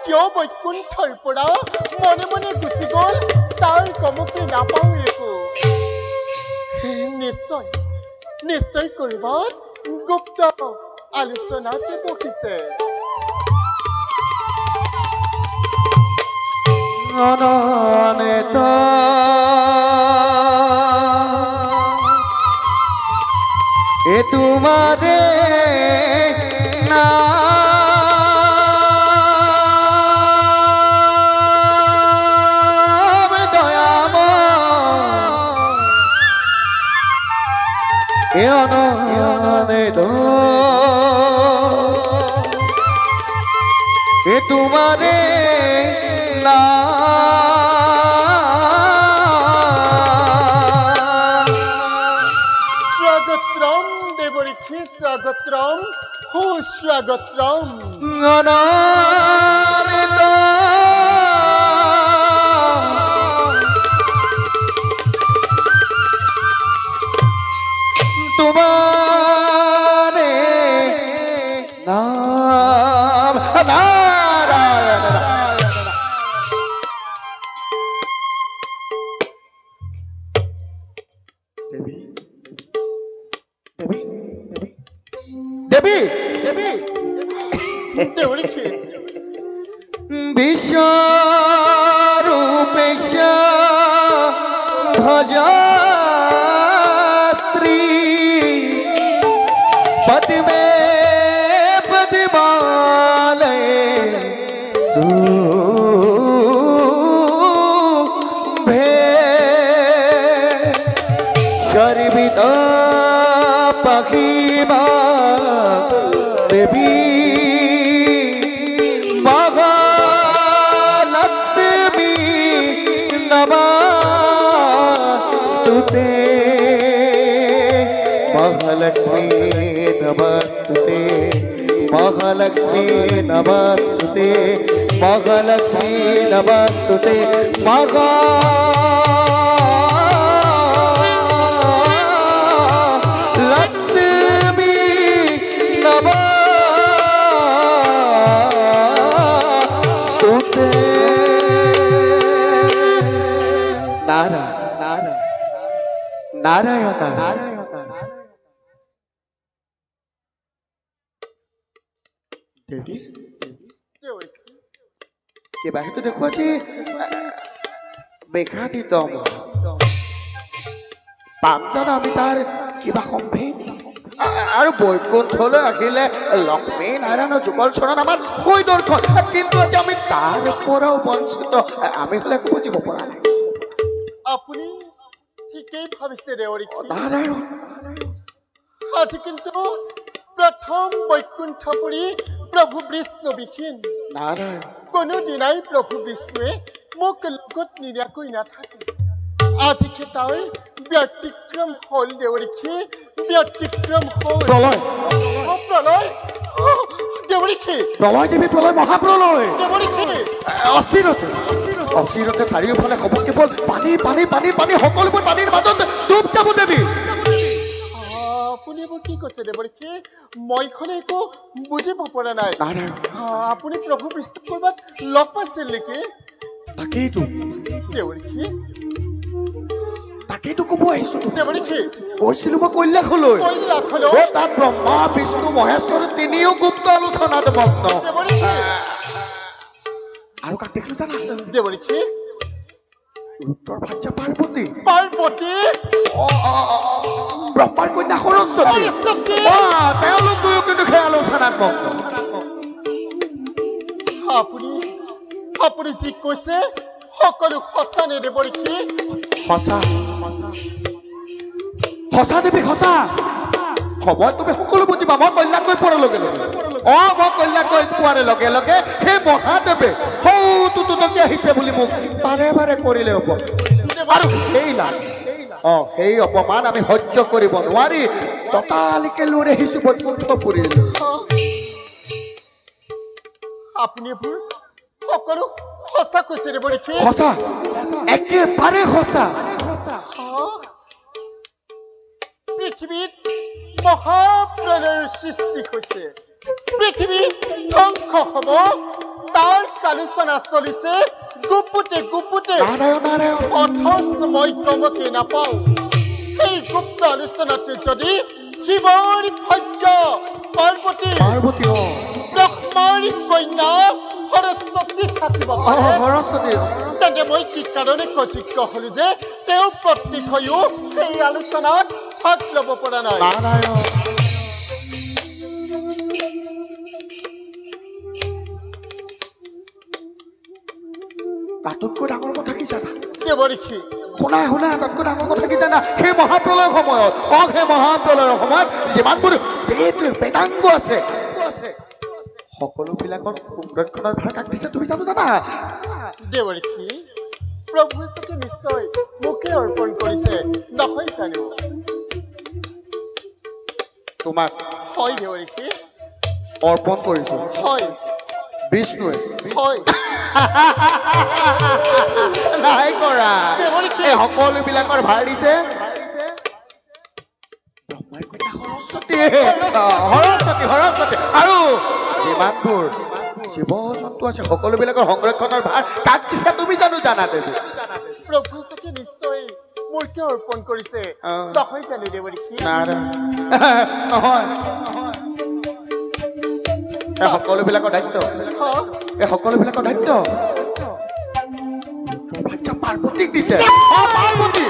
কিয় বৈকুণ্ঠৰ পৰা মনে মনে গুচি গ'ল তাৰ গমকে নাপাওঁ একো নিশ্চয় কৰিবাত গুপ্ত আলোচনাতে বহিছে তোমারে নাম দয়াময় এ অনন্ত এ তোমারে স্বাগতম দেবরিখি স্বাগতম সুস্বাগতম অনন্ত তোমারে নাম নারায়ণ দেবী দেবী দেবী দেবী দেবরিখি বিশ্বরূপেশ ভজা স্ত্রী পদ্মে পদ্মালয়ে শুভে শর্বিত পাখিমা দেবী মহালক্ষ্মী নমস্তুতে মহালক্ষ্মী নমস্তুতে মহালক্ষ্মী নমস্তুতে মহালক্ষ্মী নমস্তুতে মহালক্ষ্মী নমস্তুতে নারায়ণ নারায়ণ নারায়ণ দেবী দেবরিখি কিবা সেইটো দেখুৱাইছে বেঘাতিতম পাম জানো আমি তাৰ কিবা সম্ভেদ আৰু বৈকুণ্ঠলৈ আহিলে লক্ষ্মী নাৰায়ণৰ যুগল চৰণ আমাৰ হৈ দৰ্শন কিন্তু আজি আমি তাৰ পৰাও বঞ্চিত আমি হলে বুজিব পৰা নাই আপুনি ঠিকেই ভাবিছে দেবৰিখি নাৰায়ণ আজি কিন্তু প্ৰথম বৈকুণ্ঠপুৰী প্ৰভু বিষ্ণু বিহীন নাৰায়ণ কোনোদিনাই প্ৰভু বিষ্ণুৱে মোক লগত নিদিয়াকৈ নাথাকে আজি তাৰ ব্যতিক্ৰম হ'ল দেবৰিখি ব্যতিক্ৰম হ'ল প্ৰলয় প্ৰলয় দেবৰিখি প্ৰলয় দেৱী প্ৰলয় মহাপ্ৰলয় দেবৰিখি অচিৰতে অচিৰতে চাৰিওফালে হ'ব কেৱল পানী পানী পানী পানী সকলোবোৰ পানীৰ মাজত ডুব যাব দেৱী আপুনি এইবোৰ কি কৈছে দেবৰিখি মই খনে একো বুজিব পৰা নাই নাৰায়ণ আপুনি প্ৰভু বিষ্ণু ক'ৰবাত লগ পাইছিল নেকি তাকেইতো দেবৰিখি তাকেইতো ক'ব আহিছো দেবৰিখি কৈছিলো মই কৈলাশলৈ কৈলাশলৈ তাত ব্ৰহ্মা বিষ্ণু মহেশ্বৰ তিনিও গুপ্ত আলোচনাত মগ্ন দেবৰিখি আৰু কাক দেখিলো জানা দেবৰিখি উত্তৰ ভাৰ্যা পাৰ্বতী পাৰ্বতী ব্ৰহ্মাৰ কন্যা সৰস্বতী সৰস্বতী তেওঁলোক দুয়ো কিন্তু সেই আলোচনাত মগ্ন আপুনি যি কৈছে সকলো সঁচা নে দেবৰিখি সঁচা সঁচা দেৱী সঁচা সময় তুমি সকলো বুজিবা মই কল্যাণ গৈ পোৱাৰ লগে লগে মই কল্যাণ গৈ পোৱাৰ লগে লগে সেই মহাদেৱে তুতকি আহিছে বুলি মোক বাৰে বাৰে কৰিলে হ'ব আৰু সেই লাভ সেই অপমান আমি সহ্য কৰিব নোৱাৰি ততালিকে লৈ আহিছো বৈকুণ্ঠপুৰীলৈ আপুনি এইবোৰ সকলো সঁচা কৈছে দেবৰিখি সঁচা একেবাৰে সঁচা পৃথিৱীত মহাপ্ৰলয়ৰ সৃষ্টি হৈছে পৃথিৱী ধ্বংস হ'ব তাৰ আলোচনা চলিছে গুপুতে গুপুতে অথচ মই গমকে নাপাওঁ সেই গুপ্ত আলোচনাতে যদি শিৱৰ ভাৰ্য পাৰ্বতী ব্ৰহ্মাৰ কন্যা সৰস্বতী থাকিব পাৰে তেন্তে মই কি কাৰণে কযোগ্য হলো যে তেওঁ প্ৰত্যেক হৈও সেই আলোচনাত ভাগ ল'ব পৰা নাই তাতোতকৈ ডাঙৰ কথা কি জানা দেৱৰীখি শুনা শুনা তাতকৈ ডাঙৰ কথা কি জানা সেই মহাপ্ৰলয়ৰ সময়ত সেই মহাপ্ৰলয়ৰ সময়ত যিমানবোৰ বেদাংগ আছে সকলোবিলাকৰ সংৰক্ষণৰ ভাৰ কাক দিছে তুমি জানো জানা দেৱৰীখি প্ৰভুৱে চাগে নিশ্চয় মোকে অৰ্পণ কৰিছে নহয় জানো তোমাক হয় দেৱৰীখি অৰ্পণ কৰিছো হয় বিষ্ণুৱে হয় নাই কৰা দেৱৰীখি এই সকলোবিলাকৰ ভাৰ দিছে ব্ৰহ্মাৰ কন্যা সৰস্বতী সৰস্বতী আৰু যিমানবোৰ জীৱ জন্তু আছে সকলোবিলাকৰ সংৰক্ষণৰ ভাৰ কাক দিছে তুমি জানো জানা দেৱী প্ৰভুৱে চাগে নিশ্চয় মোকে অৰ্পণ কৰিছে নহয় জানো দেৱৰীখি নহয় এই সকলোবিলাকৰ দায়িত্ব এই সকলোবিলাকৰ দায়িত্ব পাৰ্বতীক দিছে পাৰ্বতী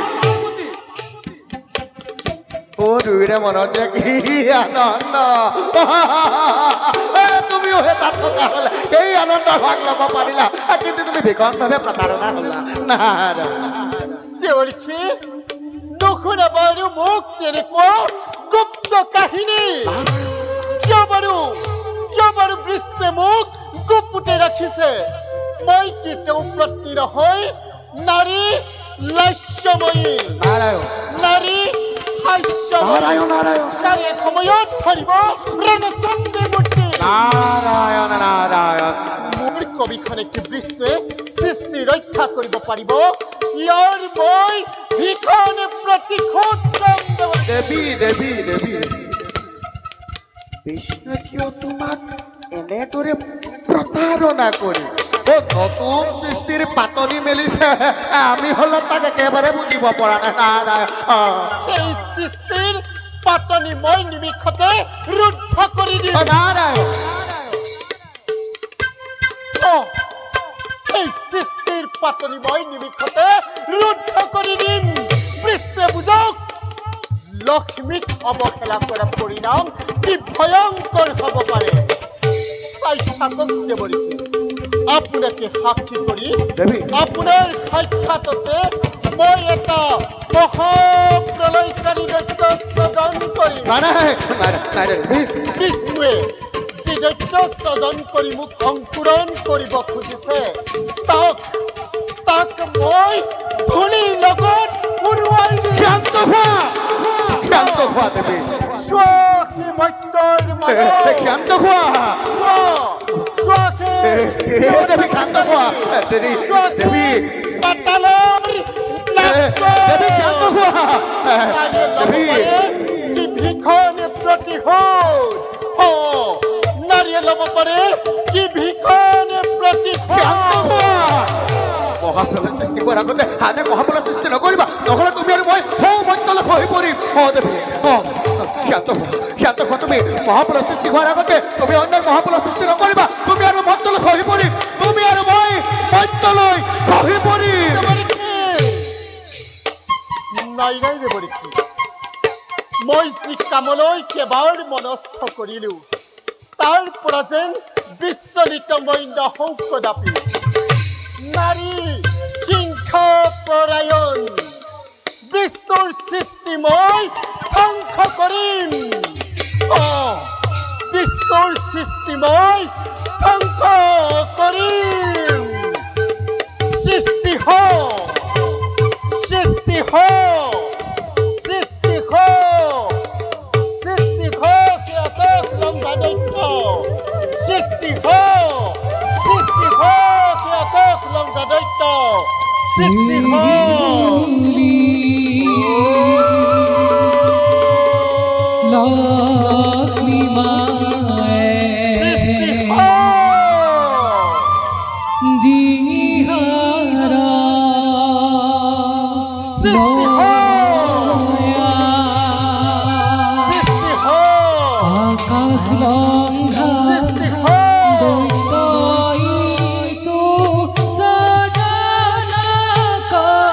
দুয়োৰে মনত যে কি আনন্দ তুমিও সেই তাত থকা হলে সেই আনন্দৰ ভাগ ল'ব পাৰিলা কিন্তু তুমি ভীষণভাৱে প্ৰতাৰণা হলা দেৱৰীখি নুশুনা বাৰু মোক তেনেকুৱা গুপ্ত কাহিনী কিয় বাৰু বিষ্ণুৱে মোক গুপুতে ৰাখিছে মই কি তেওঁ পত্নী নহয় নাৰী লাস্যময়ী নাৰী নাৰী সময়ত ধৰিব ৰণচণ্ডী মূৰ্তি নাৰায়ণ নাৰায়ণ মোৰ কবিখনে কি বিষ্ণুৱে সৃষ্টি ৰক্ষা কৰিব পাৰিব ইয়াৰ মই ভীষণ প্ৰতিশোধ দেৱী দেৱী দেৱী বিষ্ণুৱে কিয় তোমাক এনেদৰে প্ৰতাৰণা কৰি নতুন সৃষ্টিৰ পাতনি মেলিছে আমি হলে তাক একেবাৰে বুজিব পৰা নাই সেই সৃষ্টিৰ পাতনি মই নিমিষতে ৰুদ্ধ কৰি দিম সেই সৃষ্টিৰ পাতনি মই নিমিষতে ৰুদ্ধ কৰি দিম বিষ্ণুৱে বুজক লক্ষ্মীক অৱহেলা কৰা পৰিণাম কি ভয়ংকৰ হ'ব পাৰে আপোনাকে সাক্ষী কৰি আপোনাৰ সাক্ষাততে মই এটা মহাপ্ৰলয়কাৰী দৈত্য স্বজন কৰিম বিষ্ণুৱে যি দৈত্য স্বজন কৰি মোক সংপূৰণ কৰিব খুজিছে তাক মই ধূলিৰ লগত উৰুৱাই শান্ত হোৱা দেৱী স্বাক্ষী মত্যৰ শান্ত হোৱা দেৱী শান্ত হোৱা দেৱী পাতালৰ দেৱী শান্ত হোৱা দেৱী কি ভীষণ প্ৰতিশোধ নাৰীয়ে ল'ব পাৰে কি ভীষণ প্ৰতিশোধ মহাপ্ৰলয় সৃষ্টি কৰাৰ আগতে আনে মহাপ্ৰলয় সৃষ্টি নকৰিবা নহ'লে তুমি আৰু মই মত্যলৈ হৈ পৰিম দেৱী শান্ত হোৱা তুমি মহাপ্ৰলয় সৃষ্টি হোৱাৰ আগতে তুমি অন্য মহাপ্ৰলয় সৃষ্টি নকৰিবা তুমি আৰু মত্যলৈ হৈ পৰিম তুমি আৰু মই মত্যলৈ হৈ পৰিম নাই দেৱৰীখি মই যি কামলৈ কেবাৰ মনস্থ কৰিলো তাৰ পৰা যেন বিচলিত মই নহওঁ কদাপি নাৰী হিংসা পৰায়ণ বিষ্ণুৰ সৃষ্টি মই ধ্বংস কৰিম বিষ্ণুৰ সৃষ্টি মই ধ্বংস কৰিম সৃষ্টি সৃষ্টি लक्ष्मी माए दिहारा आकाश लंघा दैत्य तो सजना कर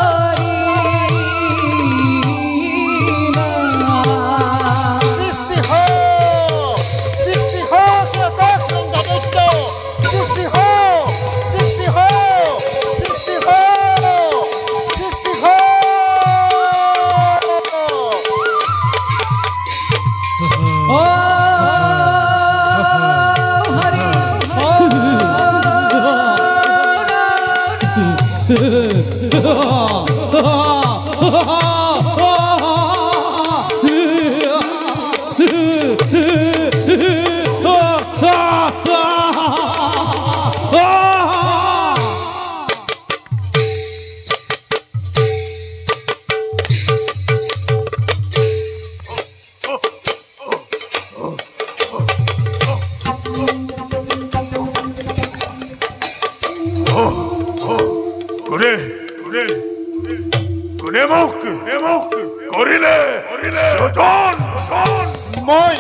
মই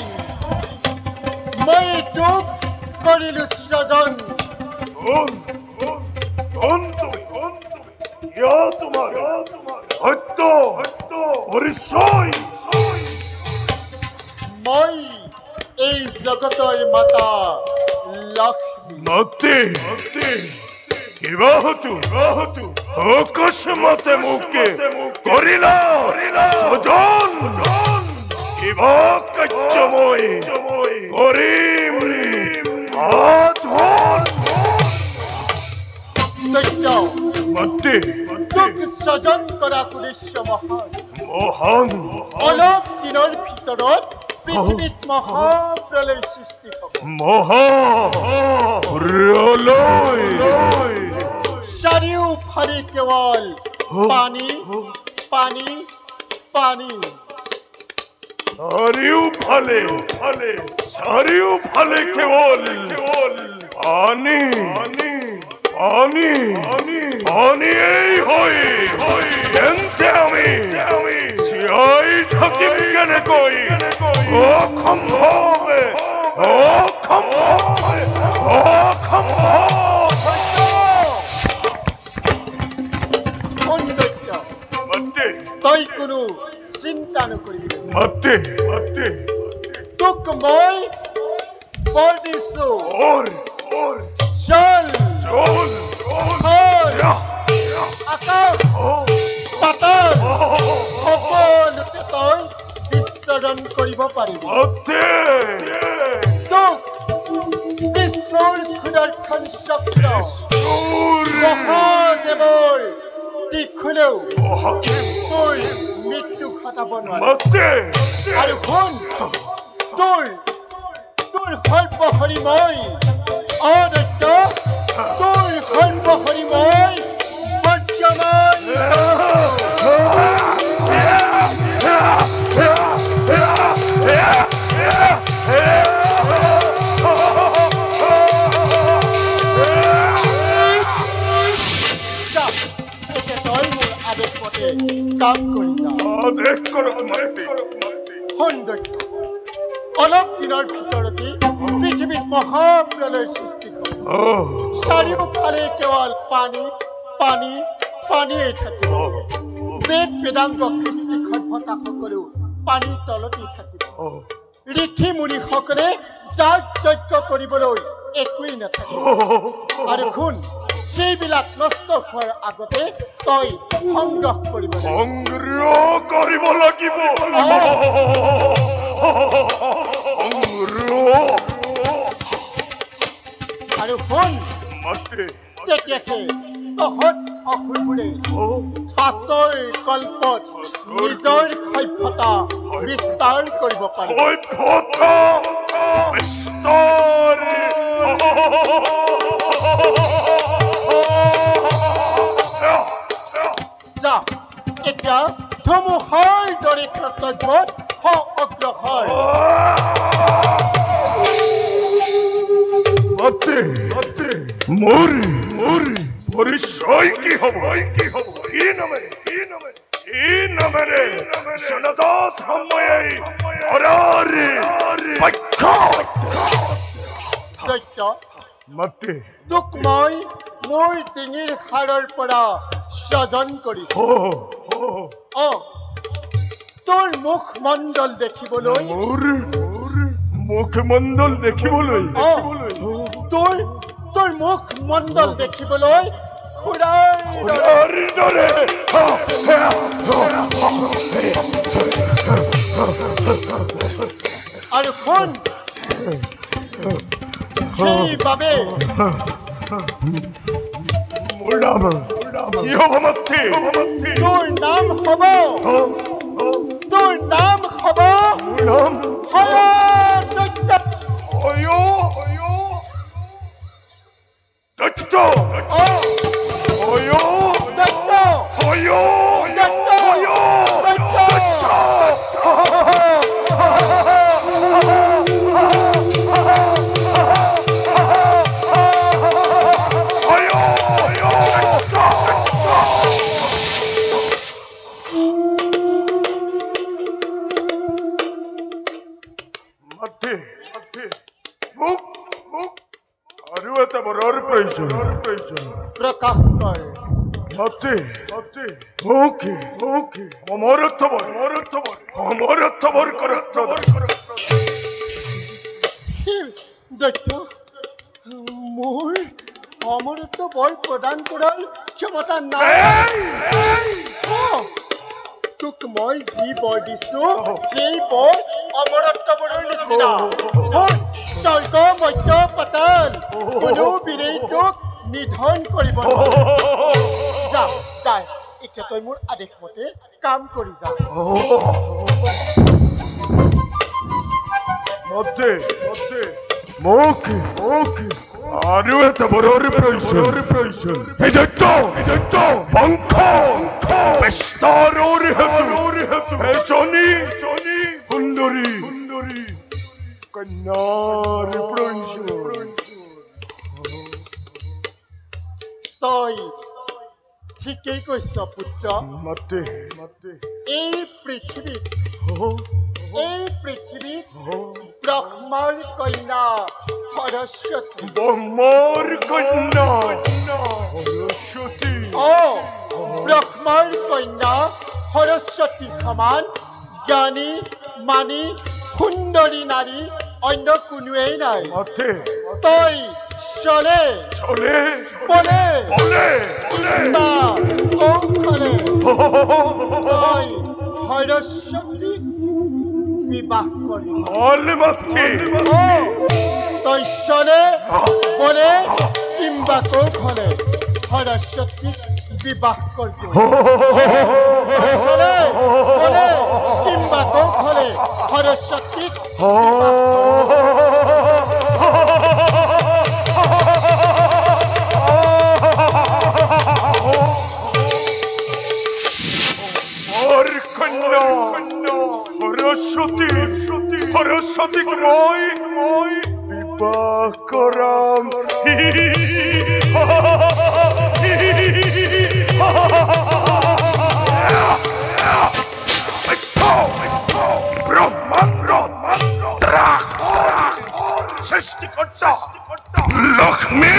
তোক কৰিলো সৃজন মই এই জগতৰ মাতা লক্ষ্মী অকস্মাতে মোকে কৰিলা সজন কিবা কাৰ্যময় কৰিম তোক সজন কৰা উদ্দেশ্য মহান অলপ দিনৰ ভিতৰত পৃথিৱীত মহাপ্ৰলয় সৃষ্টি হ'ব চাৰিওফালে কেৱল পানী পানী পানী চাৰিওফালে কেৱল পানী পানী পানীয়েই হয় তেন্তে আমি জীয়াই থাকিম কেনেকৈ অসম্ভৱ তই কোনো চিন্তা নকৰিবি তোক মই বৰ দিছো জল আকাশ পাতাল সকলোতে তই বিচৰণ কৰিব পাৰিবি তোক বিষ্ণুৰ সুদৰ্শন চক্ৰ মহাদেৱৰ ত্ৰিশূলেও তোৰ মৃত্যু ঘটাব নোৱাৰে আৰু শুন তোৰ সৰ্বহৰিময় অদত্য তোৰ সৰ্বহৰিময় বৰ্তমান তই মোৰ আদেশ মতে কাম কৰি যা সৌন্দৰ্য অলপ দিনৰ ভিতৰতে পৃথিৱীত মহাপ্ৰলয় সৃষ্টি কৰে চাৰিওফালে কেৱল পানী পানী পানীয়ে থাকিব বেদ বেদান্ত কৃষ্টি সভ্যতা সকলো পানীৰ তলতেই থাকিব ঋষি মুনিসকলে যাগ যজ্ঞ কৰিবলৈ একোৱেই নাথাকিব আৰু শুন সেইবিলাক নষ্ট হোৱাৰ আগতে তই সংগ্ৰহ কৰিব লাগিব আৰু শুন তেতিয়াহে তহঁত অসুৰবোৰে পাছৰ কল্পত নিজৰ সভ্যতা বিস্তাৰ কৰিব পাৰে যা এতিয়া ধুমুহাৰ দৰে কৰ্তব্যত অগ্ৰসৰ কি হব কি নামেৰে জনতাত সময়ে তোক মই মোৰ ডিঙিৰ হাড়ৰ পৰা সৃজন কৰিছো তোৰ মুখমণ্ডল দেখিবলৈ তোৰ মুখমণ্ডল দেখিবলৈ খুৰাৰ দৰে আৰু শুন সেইবাবে মোৰ নাম কি হ'ব মাতৃ তোৰ নাম হ'ব তোৰ নাম হ'ব মোৰ নাম হয়দত্ত দত্ত আৰু এটা বৰৰ প্ৰয়োজন প্ৰকাশ কৰ মাতৃ অমৰত্ববৰ দত্ত মোৰ অমৰত্ব বৰ প্ৰদান কৰাৰ ক্ষমতা নাই তোক মই যি বৰ দিছো সেই বৰ অমৰত্ব বৰৰ নিচিনা স্বৰ্গ মধ্য পাতাল কোনো বীৰেই তোক নিধন কৰিব যা যায় এতিয়া তই মোৰ আদেশ মতে কাম কৰি যা আৰু এটা বৰৰ প্ৰয়োজন এই দত্ত বংশ বিস্তাৰৰ হেতু এজনী সুন্দৰী কন্যাৰ প্ৰয়োজন তই ঠিকেই কৈছ পুত্ৰ এই পৃথিৱীত ব্ৰহ্মাৰ কন্যা সৰস্বতী ব্ৰহ্মাৰ কন্যা সৰস্বতী সমান জ্ঞানী মানি সুন্দৰী নাৰী অন্য কোনোৱেই নাই তই চলে বলে কৌশলে তই সৰস্বতী বিবাহ কৰি তই চলে বলে কিংবা কৌশলে সৰস্বতীক বিবাহ কৰবে চলে বলে কিংবা কৌশলে সৰস্বতীক সৰস্বতীক মই বিবাহ কৰাম সৃষ্টিকৰ্তা লক্ষ্মী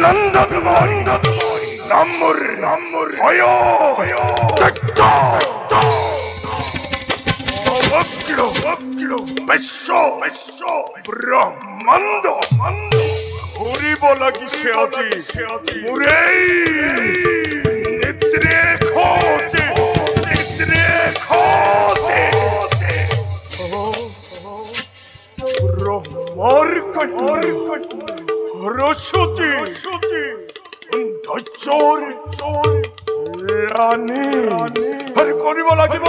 নন্দনময় নামৰ বিশ্ব ব্ৰহ্মাণ্ড ঘূৰিব লাগিছে আজি মোৰেই নিদ্ৰেখতে ব্ৰহ্মৰ সৰস্বতী ধৈৰ্যৰ ৰাণী হৰি কৰিব লাগিব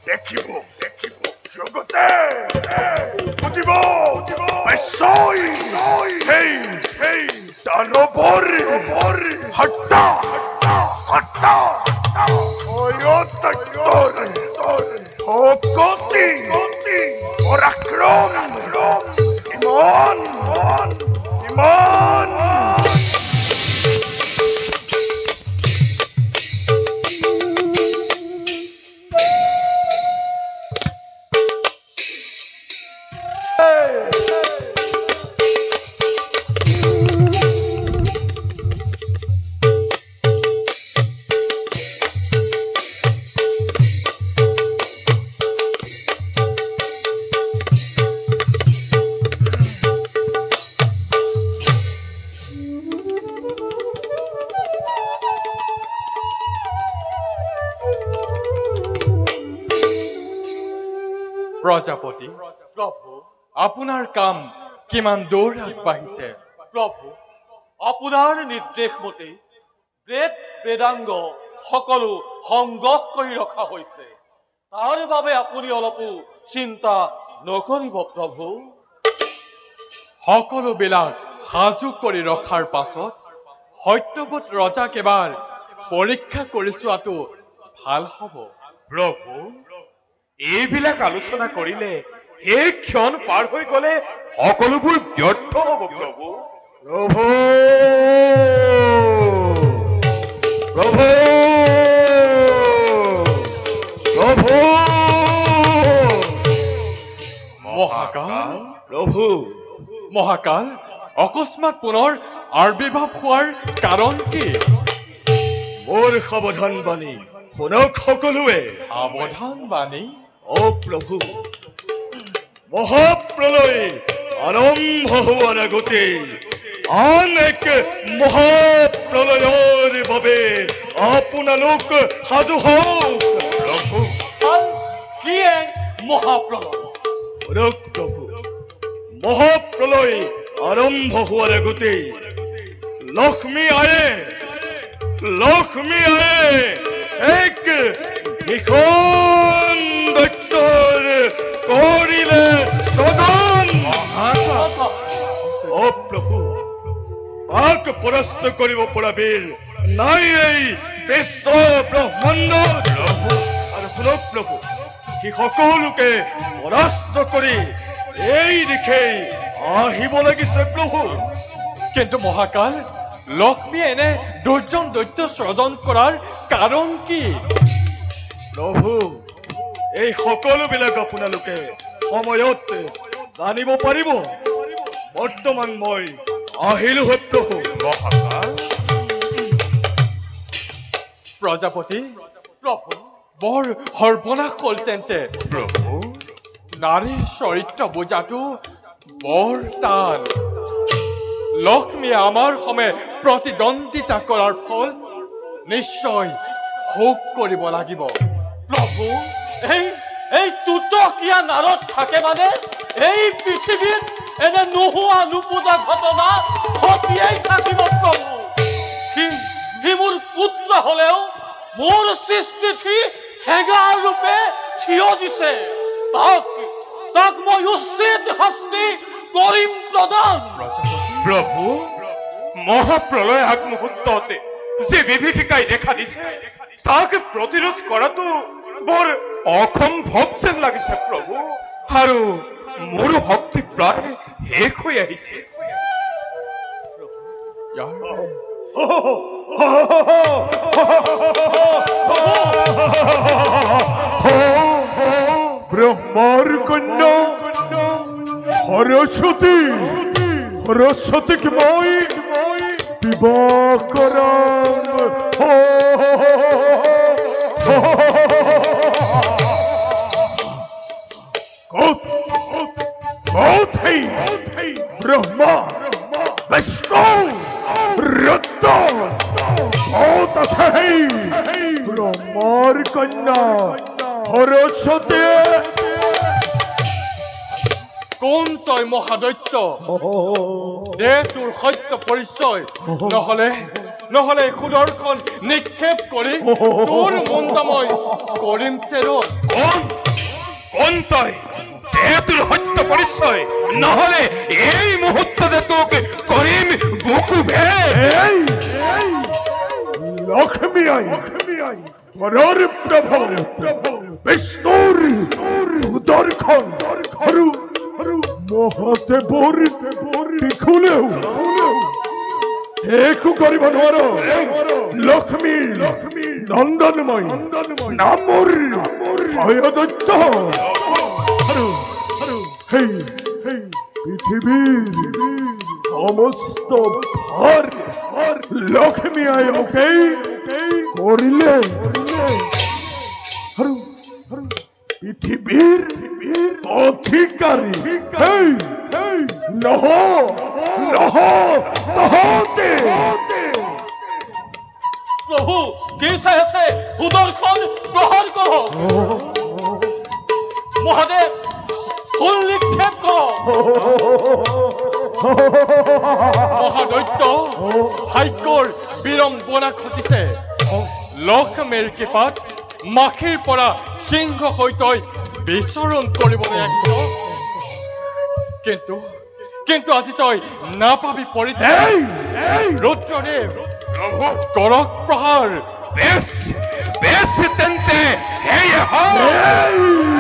দেখিব জগতে বুজিব সেই দানৱৰ হত্যা গতি পৰাক্ৰম ইমান প্ৰজাপতি, প্ৰভু আপোনাৰ কাম কিমান দূৰ আগবাঢ়িছে? প্ৰভু, আপোনাৰ নিৰ্দেশ মতে বেদ বেদাংগ সকলো সংগ্ৰহ কৰি ৰখা হৈছে। তাৰ বাবে আপুনি অলপো চিন্তা নকৰিব প্ৰভু। সকলোবিলাক সাজু কৰি ৰখাৰ পাছত সত্যৱত ৰজাক এবাৰ পৰীক্ষা কৰি চোৱাটো ভাল হ'ব। প্ৰভু, এইবিলাক আলোচনা কৰিলে সেই ক্ষণ পাৰ হৈ গলে সকলোবোৰ ব্যৰ্থ হ'ব প্ৰভু। প্ৰভু প্ৰভু প্ৰভু মহাকাল প্ৰভু মহাকাল অকস্মাত পুনৰ আবিৰ্ভাৱ হোৱাৰ কাৰণ কি? মোৰ সাৱধান বাণী শুনক সকলোৱে। সাৱধান বাণী? অ প্ৰভু, মহাপ্ৰলয় আৰম্ভ হোৱাৰ আগতে আন এক মহাপ্ৰলয়ৰ বাবে আপোনালোক সাজু হওক। প্ৰভু, কি এক মহাপ্ৰলয়? শুনক প্ৰভু, মহাপ্ৰলয় আৰম্ভ হোৱাৰ আগতে লক্ষ্মী আয়ে এক ভীষণ দৈত্যৰ কৰিলে স্বজন। অ প্ৰভু, তাক পৰাস্ত কৰিব পৰা বীৰ নাই এই বিশ্ব ব্ৰহ্মাণ্ড। আৰু শুনক প্ৰভু, সি সকলোকে পৰাস্ত কৰি এই দিশেই আহিব লাগিছে প্ৰভু। কিন্তু মহাকাল লক্ষ্মীয়ে এনে দুৰ্জন দৈত্য স্ৰজন কৰাৰ কাৰণ কি? প্ৰভু, এই সকলোবিলাক আপোনালোকে সময়ত জানিব পাৰিব। বৰ্তমান মই আহিলো হে প্ৰভু। মহাকাল, প্ৰজাপতি প্ৰভু, বৰ সৰ্বনাশ হ'ল তেন্তে। প্ৰভু, নাৰীৰ চৰিত্ৰ বুজাটো বৰ টান। লক্ষ্মীয়ে আমাৰ সমে প্ৰতিদ্বন্দ্বিতা কৰাৰ ফল নিশ্চয় ভোগ কৰিব লাগিব। প্ৰভু, এই তুতকীয়া নাৰত থাকে মানে এই পৃথিৱীত এনে নোহোৱা নুপুজা ঘটনা ঘটিয়েই থাকিব প্ৰভু। সি মোৰ পুত্ৰ হলেও মোৰ সৃষ্টি হেঙাৰ ৰূপে থিয় দিছে। তাক মই উচিত শাস্তি কৰিম প্ৰদান। প্ৰভু, মহাপ্ৰলয় আগমুহূৰ্ততে যে বিভীষিকাই দেখা দিছে তাক প্ৰতিৰোধ কৰাটো বৰ অসম্ভৱ যেন লাগিছে প্ৰভু। আৰু মোৰ শক্তি প্ৰায় শেষ হৈ আহিছে। ব্ৰহ্মাৰ কন্যা সৰস্বতীক মই বিবাহ কৰাম। ব্ৰহ্মা বিষ্ণু ৰুদ্ৰ ক'ত আছে? ব্ৰহ্মাৰ কন্যা সৰস্বতীয়ে। কোন তই মহাদৈত্য? দে তোৰ সত্য পৰিচয়, নহলে সুদৰ্শন নিক্ষেপ কৰি তোৰ মুণ্ডময় কৰিম চেৰণ। কোন তই? তোৰ সত্য পৰিচয়, নহলে এই মুহূৰ্ততে তোক কৰিম বুকুভে। লক্ষ্মী আই পৰৰ প্ৰভু বিষ্ণুৰ সুদৰ্শন আৰু মহাদেৱৰ ত্ৰিশূলেও একো কৰিব নোৱাৰ। লক্ষ্মী নন্দনময় নামৰ ভয়দৈত্য সেই পৃথিৱীৰ সমস্ত ভাৰ লক্ষ্মী আই মোকেই কৰিলে। আৰু পৃথিৱীৰ অধিকাৰী তহঁতে। প্ৰভু, কি চাই আছে? সুদৰ্শন প্ৰহাৰ কৰক। মহাদেৱ ফুল নিক্ষেপ কৰক। মহাদৈত্য ভাগ্যৰ বিৰম্বনা ঘটিছে লক্ষ্মীৰ কৃপাত মাখিৰ পৰা সিংহ হৈ তই বিচৰণ কৰিবলৈ আহিছ কিন্তু আজি তই নাপাবি পৰিত্ৰাণ ৰুদ্ৰদেৱ কৰক প্ৰহাৰ বেশ বেশ তেন্তে হেই হও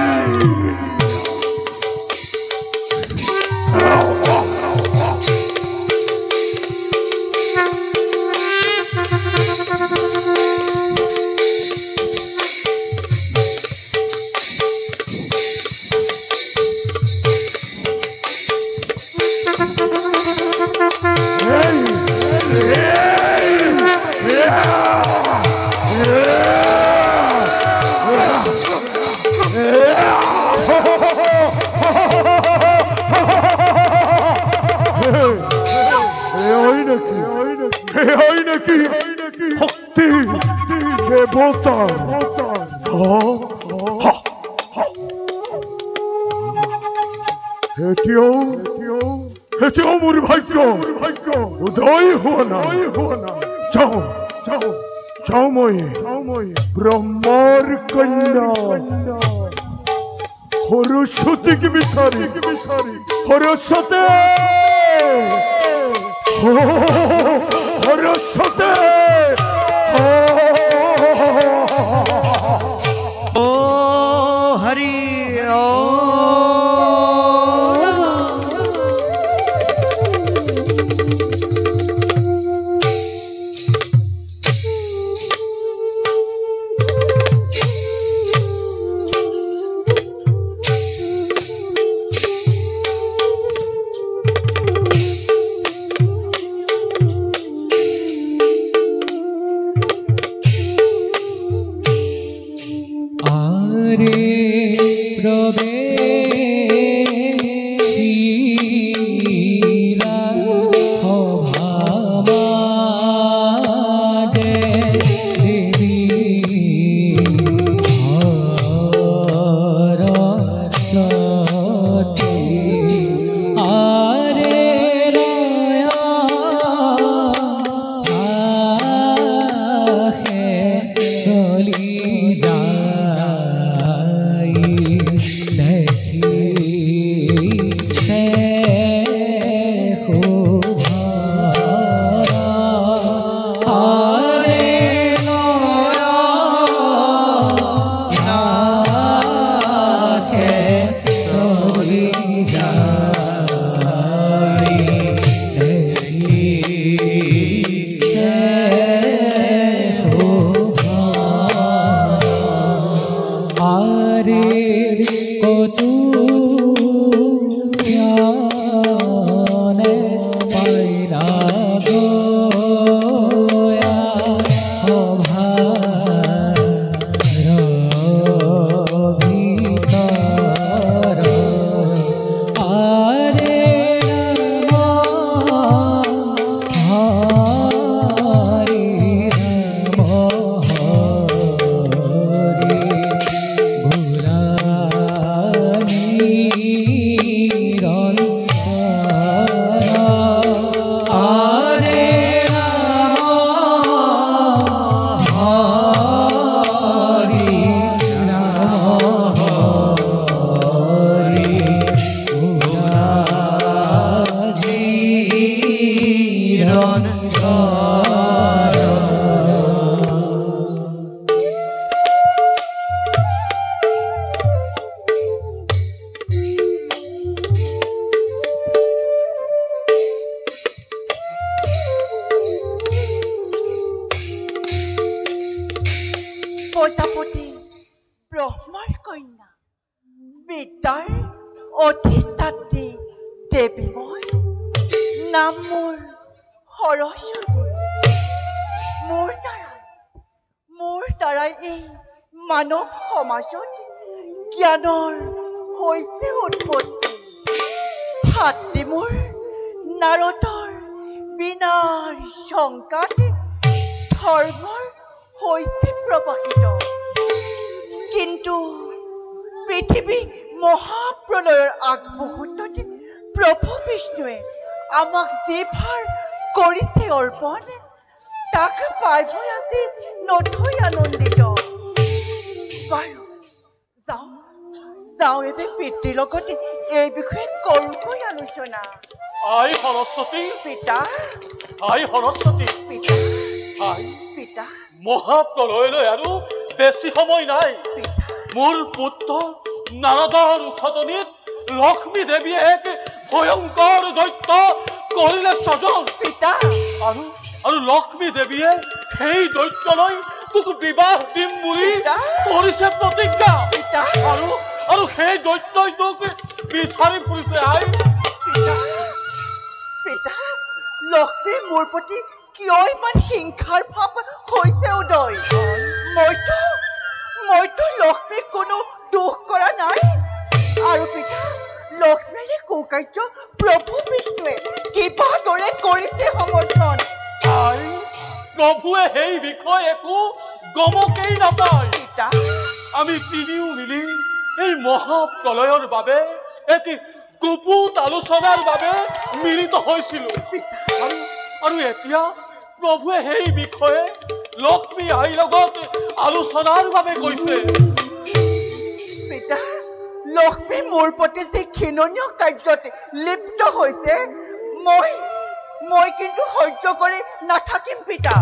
এতিয়াও মোৰ ভাগ্য উদয় হোৱা নাই যাওঁ মই ব্ৰহ্মাৰ কন্যা সৰস্বতীক বিচাৰি সৰস্বতী ও হৰি ও প্ৰজাপতি ব্ৰহ্মাৰ কন্যা বিদ্যাৰ অধিষ্ঠাত্ৰী দেৱী মই নাম মোৰ সৰস্বতী মোৰ দ্বাৰাই এই মানৱ সমাজত জ্ঞানৰ হৈছে উৎপত্তি ভাতৃ মোৰ নাৰদৰ বিনাৰ শংকাতে ধৰ্মৰ হৈছে প্ৰবাহিত কিন্তু পৃথিৱী মহাপ্ৰলয়ৰ আগমুহূৰ্ততে প্ৰভু বিষ্ণুৱে আমাক যি ভাৰ কৰিছে অৰ্পণ তাক পাইবলৈ আজি নথৈ আনন্দিত। বাৰু যাওঁ এবে পিতৃৰ লগতে এই বিষয়ে কৰোঁগৈ আলোচনা। আই সৰস্বতী পিতা, আই সৰস্বতী পিতা, আই পিতা, মহাপ্ৰলয়লৈ আৰু বেছি সময় নাই। পিতা, মোৰ পুত্ৰ নাৰদৰ উঠতনিত লক্ষ্মী দেৱীয়ে এক ভয়ংকৰ দৈত্য কৰিলে স্বজন। পিতা, আৰু লক্ষ্মী দেৱীয়ে সেই দৈত্যলৈ তোক বিবাহ দিম বুলি কৰিছে প্ৰতিজ্ঞা। পিতা, আৰু সেই দৈত্যই তোক বিচাৰি ফুৰিছে। আই পিতা, লক্ষ্মী মোৰ প্ৰতি কিয় ইমান হিংসাৰ ভাৱ হৈছে উদয়? মইতো লক্ষ্মীক কোনো দোষ কৰা নাই। আৰু পিতা, লক্ষ্মীৰ কুকাৰ্য প্ৰভু বিষ্ণুৱে কিবাদৰে কৰিছে সমৰ্থন। প্ৰভুৱে সেই বিষয়ে একো গমকেই নাপায়। পিতা, আমি তিনিও মিলি এই মহাপ্ৰলয়ৰ বাবে এক গুপুত আলোচনাৰ বাবে মিলিত হৈছিলো। আৰু এতিয়া প্ৰভুৱে সেই বিষয়ে লক্ষ্মী আইৰ লগত আলোচনাৰ বাবে কৈছে। পিতা, লক্ষ্মী মোৰ প্ৰতি যি ঘৃণনীয় কাৰ্যত লিপ্ত হৈছে মই কিন্তু সহ্য কৰি নাথাকিম। পিতা,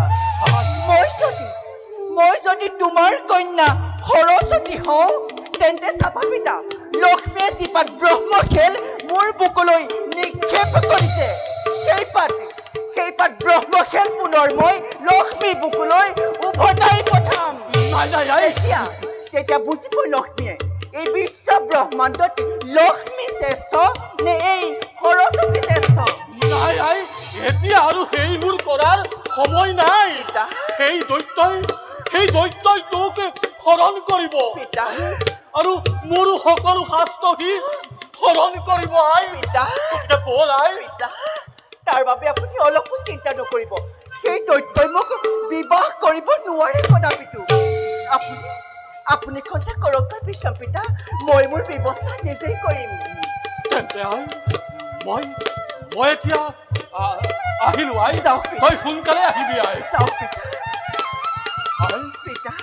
মই যদি তোমাৰ কন্যা সৰস্বতী হওঁ তেন্তে চাবা পিতা, লক্ষ্মীয়ে যিপাত ব্ৰহ্মখেল মোৰ বুকুলৈ নিক্ষেপ কৰিছে সেই পাত ব্ৰহ্মখেল পুনৰ মই লক্ষ্মী বুকুলৈ উভতাই পঠাম। তেতিয়া বুজিব লক্ষ্মীয়ে এই বিশ্ব ব্ৰহ্মাণ্ডত লক্ষ্মী শ্ৰেষ্ঠ নে এই সৰস্বতী শ্ৰেষ্ঠ। এতিয়া আৰু সেইবোৰ কৰাৰ সময় নাই। সেই দৈত্যই তোক হৰণ কৰিব আৰু মোৰো সকলো শাস্ত্ৰ সি হৰণ কৰিব। তাৰ বাবে আপুনি অলপো চিন্তা নকৰিব। সেই দৈত্যই মোক বিবাহ কৰিব নোৱাৰে কদাপিতো। আপুনি কথা কৰক বিশ্বম পিতা, মই মোৰ ব্যৱস্থা নিজেই কৰিম। তেন্তে মই এতিয়া আহিলো। তই সোনকালে আহিবি। যাওক পিতা। পিতা,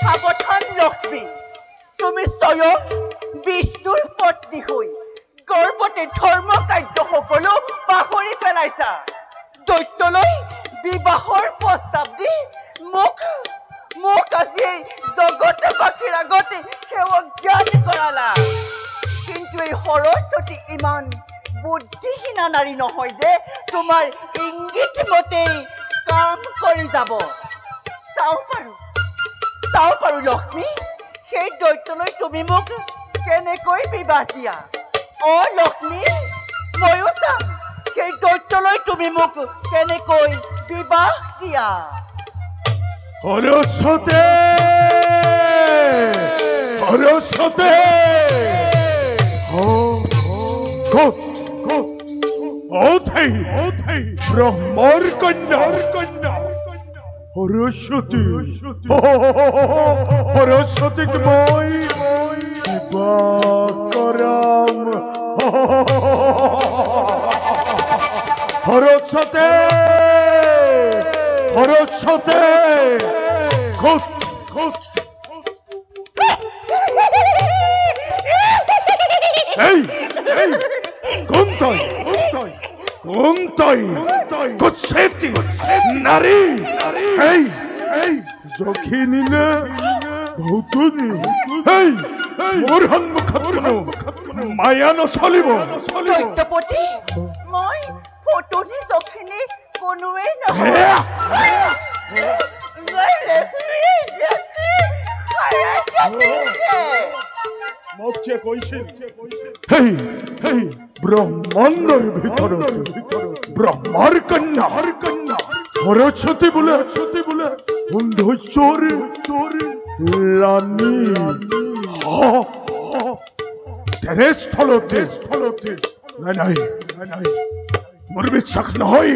সাৱধান লক্ষ্মী, তুমি স্বয়ং বিষ্ণুৰ পত্নী হৈ গৰ্ভতে ধৰ্ম কাৰ্য সকলো পাহৰি পেলাইছা। দৈত্যলৈ বিবাহৰ প্ৰস্তাৱ দি মোক আজি জগতবাসীৰ আগতে সেৱা জ্ঞান কৰালা। কিন্তু এই সৰস্বতী ইমান বুদ্ধিহীনা নাৰী নহয় যে তোমাৰ ইংগিত মতেই কাম কৰি যাব। চাওঁ পাৰো লক্ষ্মী, সেই দৈত্যলৈ তুমি মোক কেনেকৈ বিবাহ দিয়া। লক্ষ্মী, ময়ো চাম সেই দৈত্যলৈ তুমি মোক কেনেকৈ বিবাহ দিয়া। সৰস্বতী, ব্ৰহ্মৰ কন্যা সৰস্বতীক মই বিবাহ কৰাম। সৰস্বতী, নাৰী যখিনী নে ভৌতুনী, মোৰ সন্মুখত কোনো মায়া নচলিব। দৈত্যপতি, মই ভৌতুনী যখিনী কোনোৱেই নহয়। ব্ৰহ্মাণ্ডৰ ভিতৰত ব্ৰহ্মাৰ কন্যা সৰস্বতী বোলে সৌন্দৰ্যৰ ৰাণী। তেনেস্থলতে নাই, মোৰ বিশ্বাস নহয়।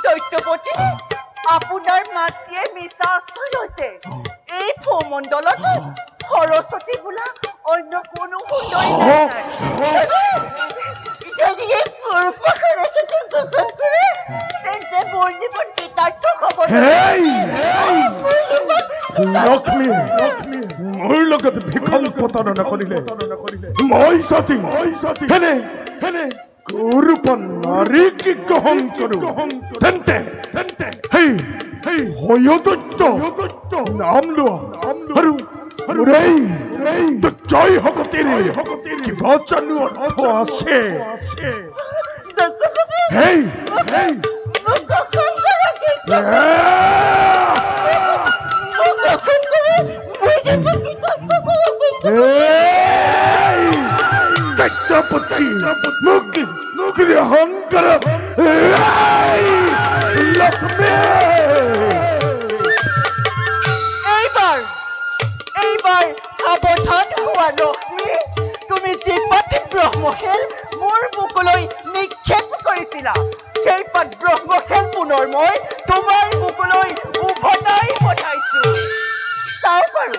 দৈত্যপতি, আপোনাৰ মাতৃয়ে মিছা আশ্ৰয় লৈছে এই ভূমণ্ডলত সৰস্বতী বোলা অন্য কোনো সুন্দৰী নাই যদি এই পুৰুষৰ সৰস্বতী গ্ৰহণ কৰে তেন্তে মোৰ জীৱন কৃতাৰ্থ হ'ব লক্ষ্মী মোৰ লগত ভিখন প্ৰতাৰণা কৰিলে মই সতী হেনে ৰূপ নাৰীক গ্ৰহণ কৰোঁ তেন্তে সেই হয়দত্ত নাম লোৱা আৰু জয় ভগতীৰ কিবা জানো অৰ্থ আছে মোক গ্ৰহণ কৰ লক্ষ্মী এইবাৰ সাৱধান হোৱা লক্ষ্মী তুমি যি পাতি ব্ৰহ্মশিল মোৰ বুকুলৈ নিক্ষেপ কৰিছিলা সেই পাত ব্ৰহ্মশিল পুনৰ মই তোমাৰ বুকুলৈ উভতাই পঠাইছো চাও বাৰু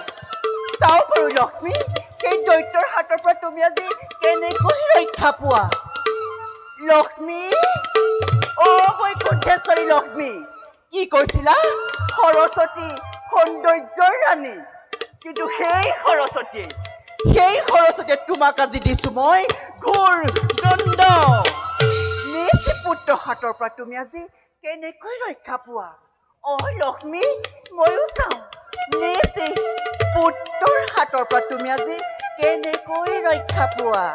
লক্ষ্মী সেই দৈত্যৰ হাতৰ পৰা তুমি আজি কেনেকৈ ৰক্ষা পোৱা লক্ষ্মী বৈকুণ্ঠেশ্বৰী লক্ষ্মী কি কৈছিলা সৰস্বতী সৌন্দৰ্যৰ ৰাণী কিন্তু সেই সৰস্বতীয়ে তোমাক আজি দিছো মই ঘোৰ দণ্ড নিজ পুত্ৰ হাতৰ পৰা তুমি আজি কেনেকৈ ৰক্ষা পোৱা লক্ষ্মী ময়ো চাওঁ নিজ পুত্ৰৰ হাতৰ পৰা তুমি আজি কেনেকৈ ৰক্ষা পোৱা